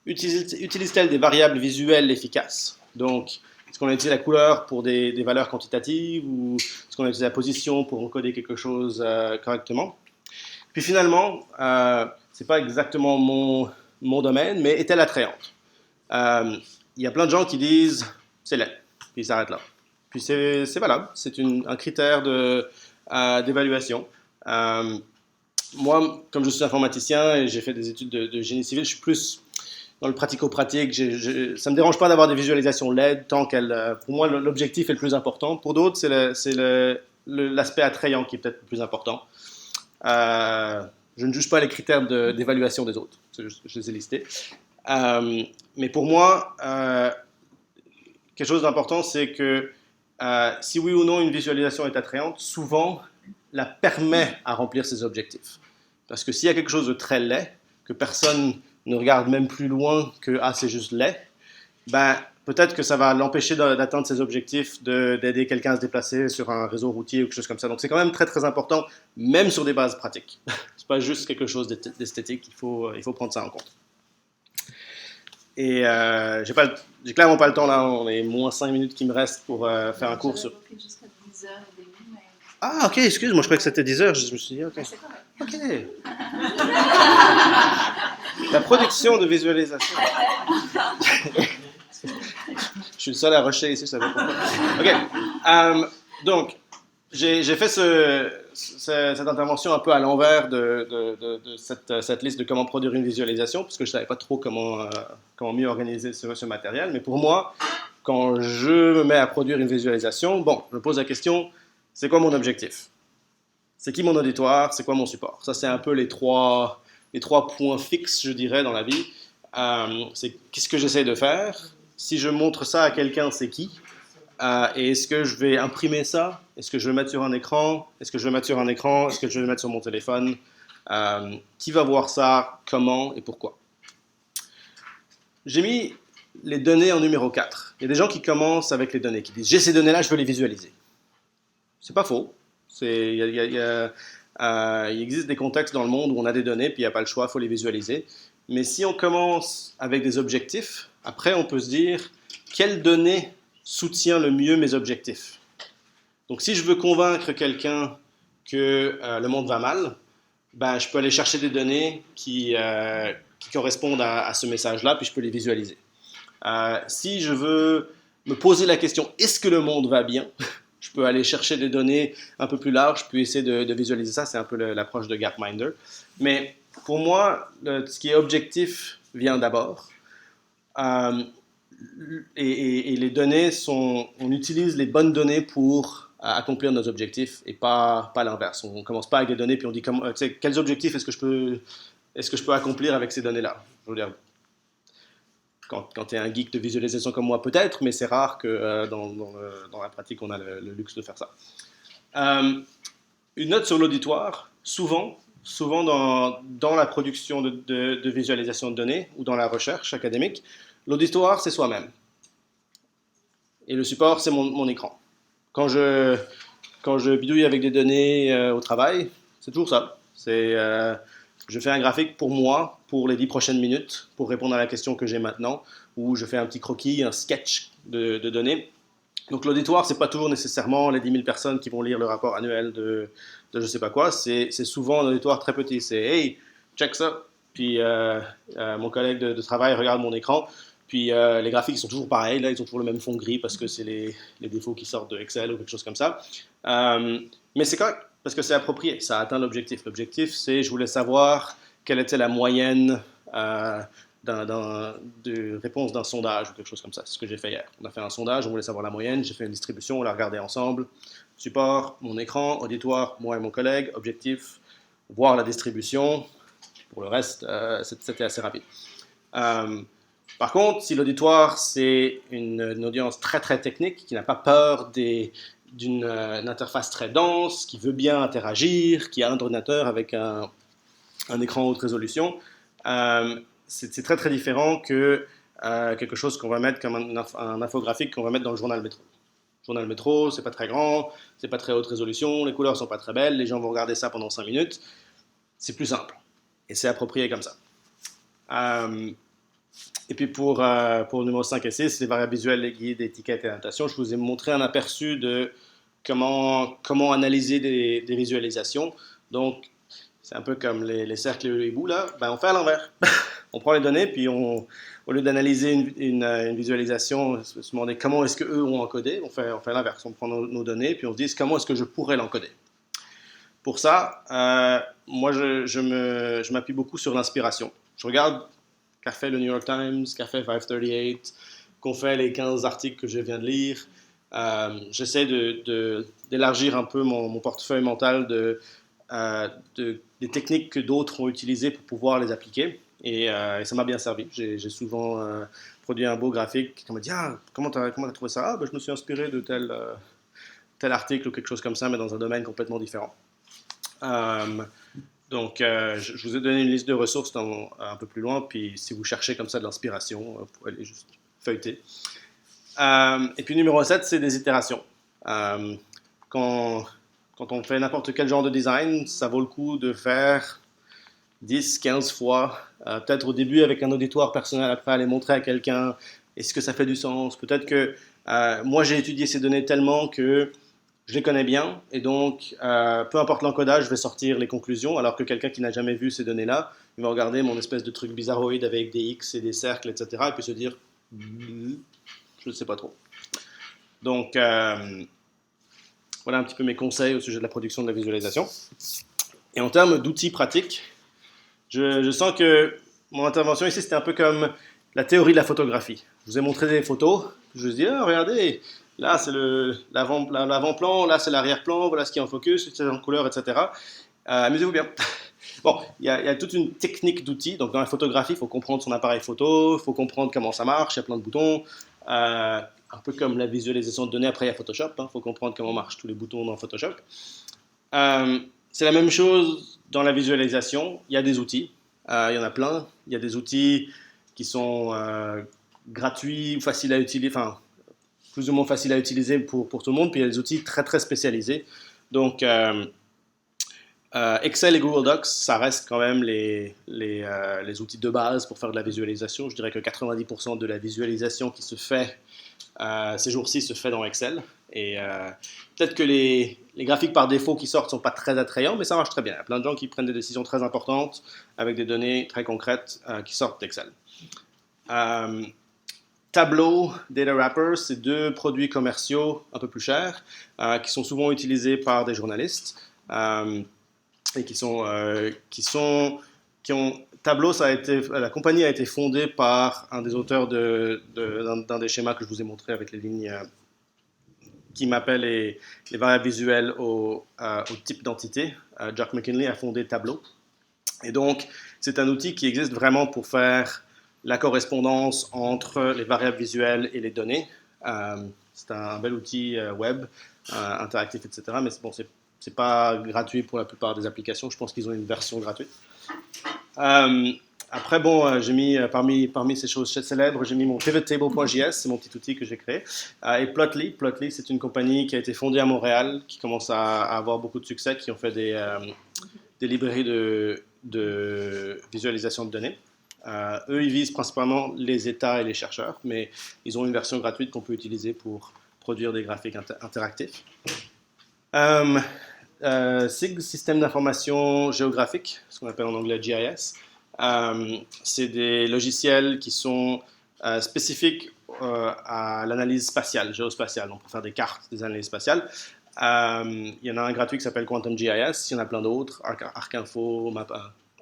Utilise-t-elle des variables visuelles efficaces? Donc, est-ce qu'on utilise la couleur pour des valeurs quantitatives ou est-ce qu'on utilise la position pour encoder quelque chose correctement? Puis finalement, ce n'est pas exactement mon domaine, mais est-elle attrayante? Il y a plein de gens qui disent c'est laid, puis ils s'arrêtent là. Puis c'est valable, c'est un critère d'évaluation. Moi, comme je suis informaticien et j'ai fait des études de génie civil, je suis plus dans le pratico-pratique. Ça ne me dérange pas d'avoir des visualisations LED tant qu'elles... pour moi, l'objectif est le plus important. Pour d'autres, c'est l'aspect attrayant qui est peut-être le plus important. Je ne juge pas les critères d'évaluation des autres. Je les ai listés. Mais pour moi, quelque chose d'important, c'est que si oui ou non une visualisation est attrayante, souvent la permet à remplir ses objectifs. Parce que s'il y a quelque chose de très laid, que personne ne regarde même plus loin que « ah, c'est juste laid », ben, peut-être que ça va l'empêcher d'atteindre ses objectifs, d'aider quelqu'un à se déplacer sur un réseau routier ou quelque chose comme ça. Donc c'est quand même très très important, même sur des bases pratiques. C'est pas juste quelque chose d'esthétique, il faut prendre ça en compte. Et j'ai clairement pas le temps là, on est moins 5 minutes qui me restent pour faire un cours sur... Jusqu'à 10h30, mais... Ah ok, excuse-moi, je croyais que c'était 10 heures, je me suis dit ok. C'est correct. Ok. La production de visualisation. Je suis le seul à rusher ici, je savais pourquoi. Ok. Donc, j'ai fait cette intervention un peu à l'envers de cette liste de comment produire une visualisation, parce que je ne savais pas trop comment mieux organiser ce matériel. Mais pour moi, quand je me mets à produire une visualisation, bon, je me pose la question, c'est quoi mon objectif? C'est qui mon auditoire? C'est quoi mon support? Ça, c'est un peu les trois points fixes, je dirais, dans la vie. C'est qu'est-ce que j'essaie de faire? Si je montre ça à quelqu'un, c'est qui? Et est-ce que je vais imprimer ça? Est-ce que je vais le mettre sur un écran? Est-ce que je vais le mettre sur un écran? Est-ce que je vais le mettre sur mon téléphone? Qui va voir ça? Comment et pourquoi? J'ai mis les données en numéro 4. Il y a des gens qui commencent avec les données, qui disent « j'ai ces données-là, je veux les visualiser ». C'est pas faux. Il existe des contextes dans le monde où on a des données, puis il n'y a pas le choix, il faut les visualiser. Mais si on commence avec des objectifs, après on peut se dire quelle donnée soutient le mieux mes objectifs. Donc si je veux convaincre quelqu'un que le monde va mal, ben, je peux aller chercher des données qui correspondent à ce message-là, puis je peux les visualiser. Si je veux me poser la question est-ce que le monde va bien? Je peux aller chercher des données un peu plus larges, puis essayer de visualiser ça. C'est un peu l'approche de Gapminder. Mais pour moi, ce qui est objectif vient d'abord. Et les données on utilise les bonnes données pour accomplir nos objectifs et pas l'inverse. On ne commence pas avec des données puis on dit quels objectifs est-ce que je peux accomplir avec ces données-là. Je veux dire, quand tu es un geek de visualisation comme moi, peut-être, mais c'est rare que dans la pratique, on a le luxe de faire ça. Une note sur l'auditoire, souvent dans la production de visualisation de données ou dans la recherche académique, l'auditoire, c'est soi-même. Et le support, c'est mon écran. Quand je bidouille avec des données au travail, c'est toujours ça. Je fais un graphique pour moi, pour les 10 prochaines minutes, pour répondre à la question que j'ai maintenant, ou je fais un petit croquis, un sketch de données. Donc l'auditoire, ce n'est pas toujours nécessairement les 10 000 personnes qui vont lire le rapport annuel de je ne sais pas quoi, c'est souvent un auditoire très petit. C'est « Hey, check ça !» Puis mon collègue de travail regarde mon écran, puis les graphiques sont toujours pareils, là, ils ont toujours le même fond gris parce que c'est les défauts qui sortent de Excel ou quelque chose comme ça. Mais c'est correct. Parce que c'est approprié, ça atteint l'objectif. L'objectif, c'est, je voulais savoir quelle était la moyenne de réponse d'un sondage ou quelque chose comme ça. C'est ce que j'ai fait hier. On a fait un sondage, on voulait savoir la moyenne, j'ai fait une distribution, on l'a regardé ensemble. Support, mon écran, auditoire, moi et mon collègue. Objectif, voir la distribution. Pour le reste, c'était assez rapide. Par contre, si l'auditoire, c'est une audience très très technique, qui n'a pas peur d'une interface très dense, qui veut bien interagir, qui a un ordinateur avec un écran haute résolution, c'est très très différent que quelque chose qu'on va mettre comme un infographique qu'on va mettre dans le journal métro. Le journal métro, c'est pas très grand, c'est pas très haute résolution, les couleurs sont pas très belles, les gens vont regarder ça pendant 5 minutes. C'est plus simple et c'est approprié comme ça. Et puis pour le numéro 5 et 6, les variables visuelles, les guides, étiquettes et annotations, je vous ai montré un aperçu de comment analyser des visualisations. Donc, c'est un peu comme les cercles et les bouts là, ben, on fait à l'envers. On prend les données, puis au lieu d'analyser une visualisation, se demander comment est-ce qu'eux ont encodé, on fait l'inverse. On prend nos données, puis on se dit comment est-ce que je pourrais l'encoder. Pour ça, moi, je m'appuie beaucoup sur l'inspiration. Je regarde qu'a fait le New York Times, qu'a fait 538, qu'ont fait les 15 articles que je viens de lire. J'essaie d'élargir un peu mon portefeuille mental des techniques que d'autres ont utilisées pour pouvoir les appliquer. Et ça m'a bien servi. J'ai souvent produit un beau graphique. On m'a dit comment t'as trouvé ça? Ben, je me suis inspiré de tel article ou quelque chose comme ça, mais dans un domaine complètement différent. Donc, je vous ai donné une liste de ressources un peu plus loin, puis si vous cherchez comme ça de l'inspiration, vous pouvez aller juste feuilleter. Et puis numéro 7, c'est des itérations. Quand on fait n'importe quel genre de design, ça vaut le coup de faire 10, 15 fois, peut-être au début avec un auditoire personnel, après aller montrer à quelqu'un, est-ce que ça fait du sens? Peut-être que moi j'ai étudié ces données tellement que je les connais bien, et donc peu importe l'encodage, je vais sortir les conclusions, alors que quelqu'un qui n'a jamais vu ces données-là, il va regarder mon espèce de truc bizarroïde avec des X et des cercles, etc., et puis se dire, je ne sais pas trop. Donc, voilà un petit peu mes conseils au sujet de la production de la visualisation. Et en termes d'outils pratiques, je sens que mon intervention ici, c'était un peu comme la théorie de la photographie. Je vous ai montré des photos, je vous ai dit, regardez, là c'est l'avant-plan, là c'est l'arrière-plan, voilà ce qui est en focus, c'est en couleur, etc. Amusez-vous bien. Bon, il y a toute une technique d'outils. Donc dans la photographie, il faut comprendre son appareil photo, il faut comprendre comment ça marche, il y a plein de boutons. Un peu comme la visualisation de données, après il y a Photoshop, il faut comprendre comment marchent tous les boutons dans Photoshop. C'est la même chose dans la visualisation, il y a des outils, il y en a plein. Il y a des outils qui sont gratuits, faciles à utiliser, enfin plus ou moins faciles à utiliser pour tout le monde, puis il y a des outils très très spécialisés. Donc Excel et Google Docs, ça reste quand même les outils de base pour faire de la visualisation. Je dirais que 90% de la visualisation qui se fait ces jours-ci se fait dans Excel. Et peut-être que les graphiques par défaut qui sortent ne sont pas très attrayants, mais ça marche très bien. Il y a plein de gens qui prennent des décisions très importantes avec des données très concrètes qui sortent d'Excel. Tableau, Data Wrapper, c'est deux produits commerciaux un peu plus chers qui sont souvent utilisés par des journalistes. Et Tableau, la compagnie a été fondée par un des auteurs d'un des schémas que je vous ai montré avec les lignes qui mappait les variables visuelles au type d'entité. Jack McKinley a fondé Tableau. Et donc, c'est un outil qui existe vraiment pour faire la correspondance entre les variables visuelles et les données. C'est un bel outil web, interactif, etc. Mais bon, c'est pas gratuit pour la plupart des applications. Je pense qu'ils ont une version gratuite. Après, bon, j'ai mis parmi ces choses célèbres, j'ai mis mon pivottable.js, c'est mon petit outil que j'ai créé. Et Plotly, c'est une compagnie qui a été fondée à Montréal, qui commence à avoir beaucoup de succès, qui ont fait des librairies de visualisation de données. Eux, ils visent principalement les États et les chercheurs, mais ils ont une version gratuite qu'on peut utiliser pour produire des graphiques interactifs. SIG, Système d'information géographique, ce qu'on appelle en anglais GIS. C'est des logiciels qui sont spécifiques à l'analyse spatiale, géospatiale, donc pour faire des cartes, des analyses spatiales. Il y en a un gratuit qui s'appelle Quantum GIS, il y en a plein d'autres, ArcInfo,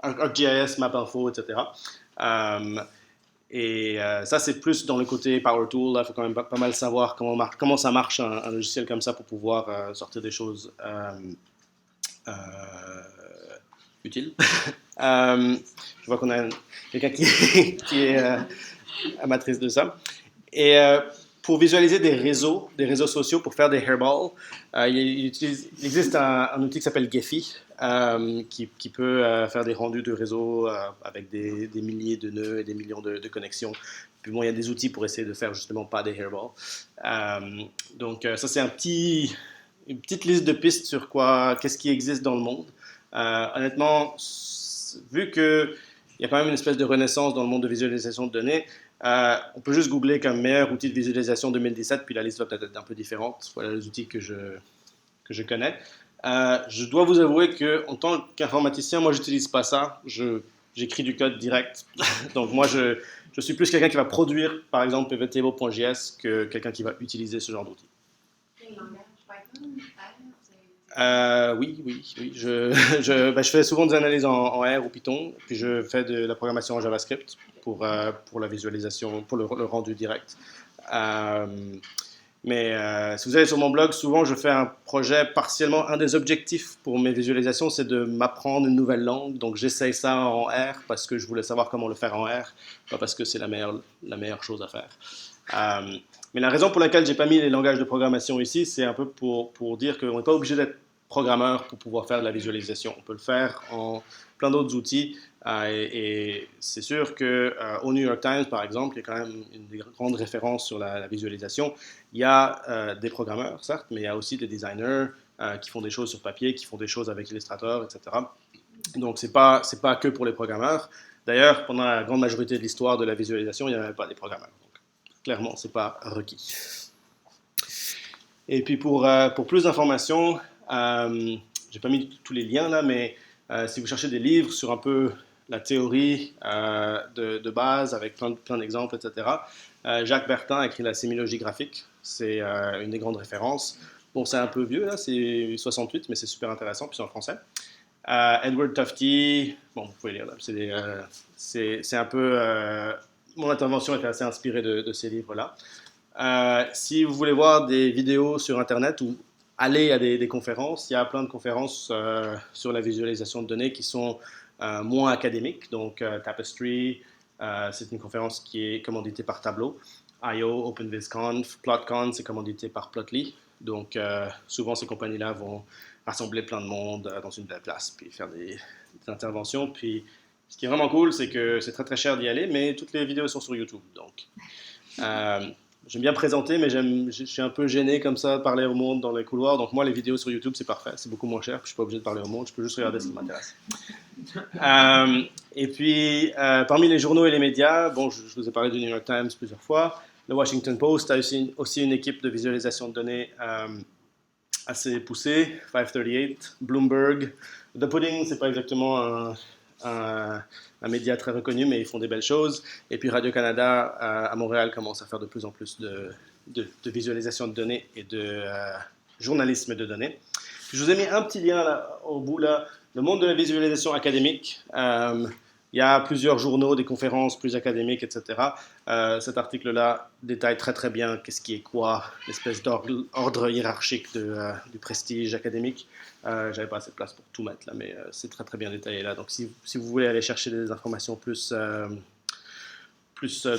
ArcGIS, MapInfo, etc. Ça, c'est plus dans le côté Power Tool. Il faut quand même pas mal savoir comment ça marche un logiciel comme ça pour pouvoir sortir des choses utiles. Je vois qu'on a quelqu'un qui amatrice de ça. Et pour visualiser des réseaux sociaux, pour faire des hairballs, il existe un outil qui s'appelle Gephi, qui peut faire des rendus de réseaux avec des milliers de nœuds et des millions de connexions. Puis bon, il y a des outils pour essayer de faire justement pas des hairballs. Donc ça, c'est une petite liste de pistes sur qu'est-ce qui existe dans le monde. Honnêtement, vu qu'il y a quand même une espèce de renaissance dans le monde de visualisation de données, on peut juste googler comme meilleur outil de visualisation 2017, puis la liste va peut-être être un peu différente. Voilà les outils que je connais. Je dois vous avouer qu'en tant qu'informaticien, moi, j'utilise pas ça. J'écris du code direct. Donc moi, je suis plus quelqu'un qui va produire, par exemple, pivotable.js que quelqu'un qui va utiliser ce genre d'outil. Quel langage? Python? Oui. Je fais souvent des analyses en R ou Python, puis je fais de la programmation en JavaScript pour la visualisation, pour le rendu direct. Mais si vous allez sur mon blog, souvent je fais un projet partiellement. Un des objectifs pour mes visualisations, c'est de m'apprendre une nouvelle langue. Donc j'essaye ça en R parce que je voulais savoir comment le faire en R, pas parce que c'est la meilleure chose à faire. Mais la raison pour laquelle j'ai pas mis les langages de programmation ici, c'est un peu pour dire qu'on n'est pas obligé d'être programmeur pour pouvoir faire de la visualisation. On peut le faire en plein d'autres outils. Et c'est sûr qu'au New York Times, par exemple, il y a quand même une grande référence sur la visualisation. Il y a des programmeurs, certes, mais il y a aussi des designers qui font des choses sur papier, qui font des choses avec Illustrator, etc. Donc, c'est pas que pour les programmeurs. D'ailleurs, pendant la grande majorité de l'histoire de la visualisation, il n'y avait pas des programmeurs. Donc, clairement, ce n'est pas requis. Et puis, pour plus d'informations, je n'ai pas mis tous les liens là, mais si vous cherchez des livres sur un peu la théorie de base, avec plein d'exemples, etc., Jacques Bertin a écrit la sémiologie graphique. C'est une des grandes références. Bon, c'est un peu vieux, là, c'est 68, mais c'est super intéressant, puis c'est en français. Edward Tufte, bon, vous pouvez lire, là, c'est un peu... mon intervention était assez inspirée de ces livres-là. Si vous voulez voir des vidéos sur Internet ou aller à des conférences, il y a plein de conférences sur la visualisation de données qui sont moins académiques. Donc, Tapestry, c'est une conférence qui est commanditée par Tableau. I/O, OpenVisConf, PlotCon, c'est commandité par Plotly. Donc, souvent, ces compagnies-là vont rassembler plein de monde dans une belle place, puis faire des interventions. Puis, ce qui est vraiment cool, c'est que c'est très très cher d'y aller, mais toutes les vidéos sont sur YouTube. Donc, j'aime bien présenter, mais je suis un peu gêné comme ça de parler au monde dans les couloirs. Donc moi, les vidéos sur YouTube, c'est parfait. C'est beaucoup moins cher. Je suis pas obligé de parler au monde. Je peux juste regarder ce qui m'intéresse. Et puis, parmi les journaux et les médias, bon, je vous ai parlé du New York Times plusieurs fois. Le Washington Post a aussi une équipe de visualisation de données assez poussée. 538, Bloomberg. The Pudding, c'est pas exactement un média très reconnu, mais ils font des belles choses. Et puis Radio-Canada à Montréal commence à faire de plus en plus de visualisation de données et de journalisme de données. Puis je vous ai mis un petit lien là, au bout, là, le monde de la visualisation académique. Il y a plusieurs journaux, des conférences plus académiques, etc. Cet article-là détaille très très bien qu'est-ce qui est quoi, l'espèce d'ordre hiérarchique du prestige académique. J'avais pas assez de place pour tout mettre là, mais c'est très très bien détaillé là. Donc si vous voulez aller chercher des informations plus de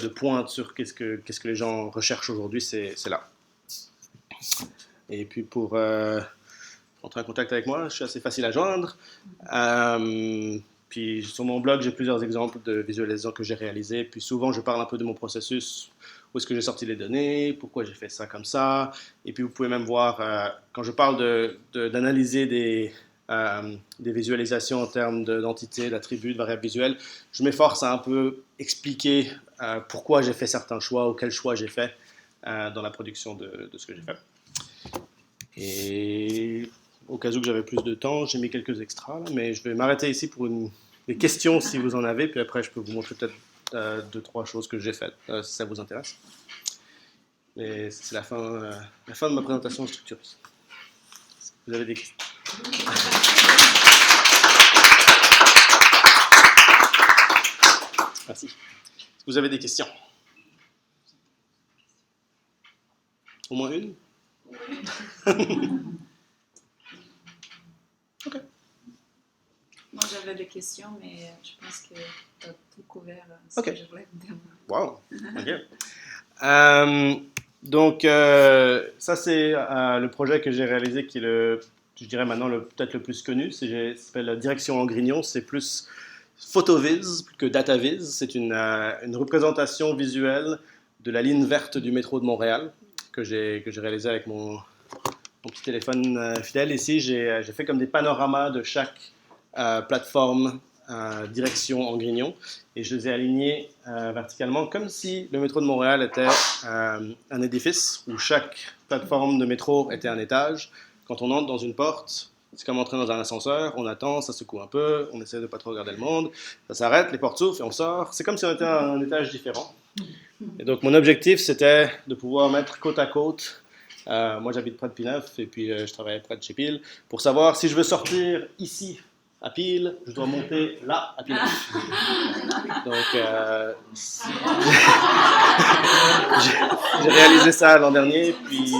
pointe sur qu'est-ce que les gens recherchent aujourd'hui, c'est là. Et puis pour entrer en contact avec moi, je suis assez facile à joindre. Puis sur mon blog, j'ai plusieurs exemples de visualisations que j'ai réalisées. Puis souvent, je parle un peu de mon processus, où est-ce que j'ai sorti les données, pourquoi j'ai fait ça comme ça. Et puis vous pouvez même voir, quand je parle d'analyser des visualisations en termes d'entités, d'attributs, de variables visuelles, je m'efforce à un peu expliquer pourquoi j'ai fait certains choix ou quels choix j'ai fait dans la production de ce que j'ai fait. Et au cas où que j'avais plus de temps, j'ai mis quelques extras, là, mais je vais m'arrêter ici pour des questions si vous en avez, puis après je peux vous montrer peut-être 2-3 choses que j'ai faites, si ça vous intéresse. Et c'est la fin de ma présentation structurée. Vous avez des questions? Merci. Est-ce que vous avez des questions? Au moins une? Ok. Moi, j'avais j'avais des questions, mais je pense que tu as tout couvert ce Ok. que je voulais te demander. Wow, ok. Donc, ça, c'est le projet que j'ai réalisé qui est je dirais maintenant, peut-être le plus connu. Ça s'appelle Direction en Grignon. C'est plus photoviz que dataviz. C'est une représentation visuelle de la ligne verte du métro de Montréal que j'ai réalisé avec mon petit téléphone fidèle. Ici, j'ai fait comme des panoramas de chaque plateforme direction en grignon et je les ai alignés verticalement comme si le métro de Montréal était un édifice où chaque plateforme de métro était un étage. Quand on entre dans une porte, c'est comme entrer dans un ascenseur, on attend, ça secoue un peu, on essaie de pas trop regarder le monde, ça s'arrête, les portes s'ouvrent et on sort. C'est comme si on était à un étage différent. Et donc mon objectif, c'était de pouvoir mettre côte à côte. Moi, j'habite près de Pineuf et puis je travaille près de chez Peel. Pour savoir si je veux sortir ici à Peel, je dois monter là à Pineuf. Donc, j'ai réalisé ça l'an dernier. Puis,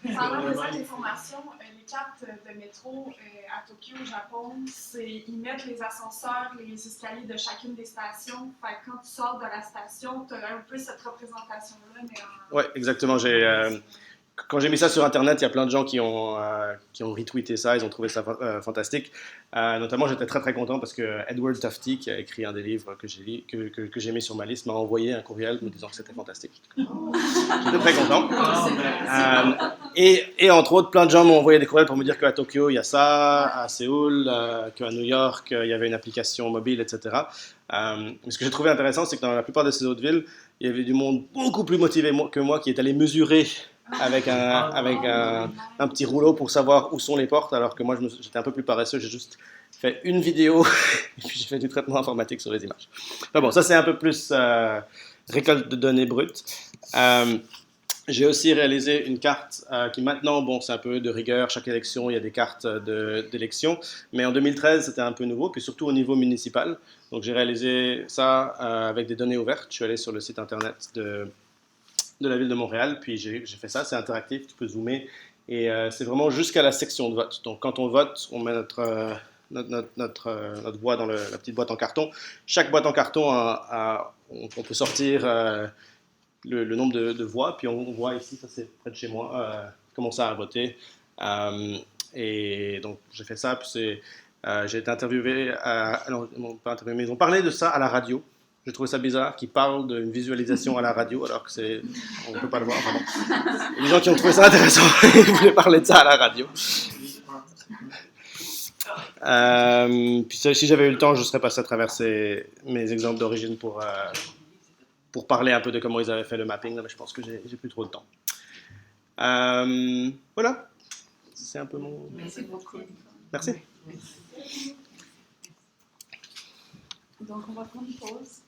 Pendant les ans d'information, les cartes de métro à Tokyo, au Japon, ils mettent les ascenseurs, les escaliers de chacune des stations. Fait que quand tu sors de la station, tu as un peu cette représentation-là, mais en... ouais, exactement. Quand j'ai mis ça sur Internet, il y a plein de gens qui ont retweeté ça, ils ont trouvé ça fantastique. Notamment, j'étais très très content parce que Edward Tufte, qui a écrit un des livres que j'ai mis sur ma liste, m'a envoyé un courriel me disant que c'était fantastique. J'étais très content. Et entre autres, plein de gens m'ont envoyé des courriels pour me dire qu'à Tokyo, il y a ça, à Séoul, qu'à New York, il y avait une application mobile, etc. Mais ce que j'ai trouvé intéressant, c'est que dans la plupart de ces autres villes, il y avait du monde beaucoup plus motivé que moi qui est allé mesurer avec un petit rouleau pour savoir où sont les portes, alors que moi j'étais un peu plus paresseux, j'ai juste fait une vidéo et puis j'ai fait du traitement informatique sur les images. Enfin bon, ça c'est un peu plus récolte de données brutes. J'ai aussi réalisé une carte qui maintenant, bon, c'est un peu de rigueur, chaque élection il y a des cartes d'élection, mais en 2013 c'était un peu nouveau, puis surtout au niveau municipal. Donc j'ai réalisé ça avec des données ouvertes, je suis allé sur le site internet de la ville de Montréal, puis j'ai fait ça, c'est interactif, tu peux zoomer, et c'est vraiment jusqu'à la section de vote. Donc quand on vote, on met notre voix dans la petite boîte en carton. Chaque boîte en carton, on peut sortir le nombre de voix, puis on voit ici, ça c'est près de chez moi, commencer à voter. Et donc j'ai fait ça, puis j'ai été interviewé, non, pas interviewé, mais ils ont parlé de ça à la radio. J'ai trouvé ça bizarre qu'ils parlent d'une visualisation à la radio alors que on ne peut pas le voir. Vraiment. Les gens qui ont trouvé ça intéressant, ils voulaient parler de ça à la radio. Puis si j'avais eu le temps, je serais passé à travers mes exemples d'origine pour parler un peu de comment ils avaient fait le mapping, mais je pense que j'ai plus trop de temps. Voilà, c'est un peu mon... Merci beaucoup. Merci. Donc, on va prendre une pause.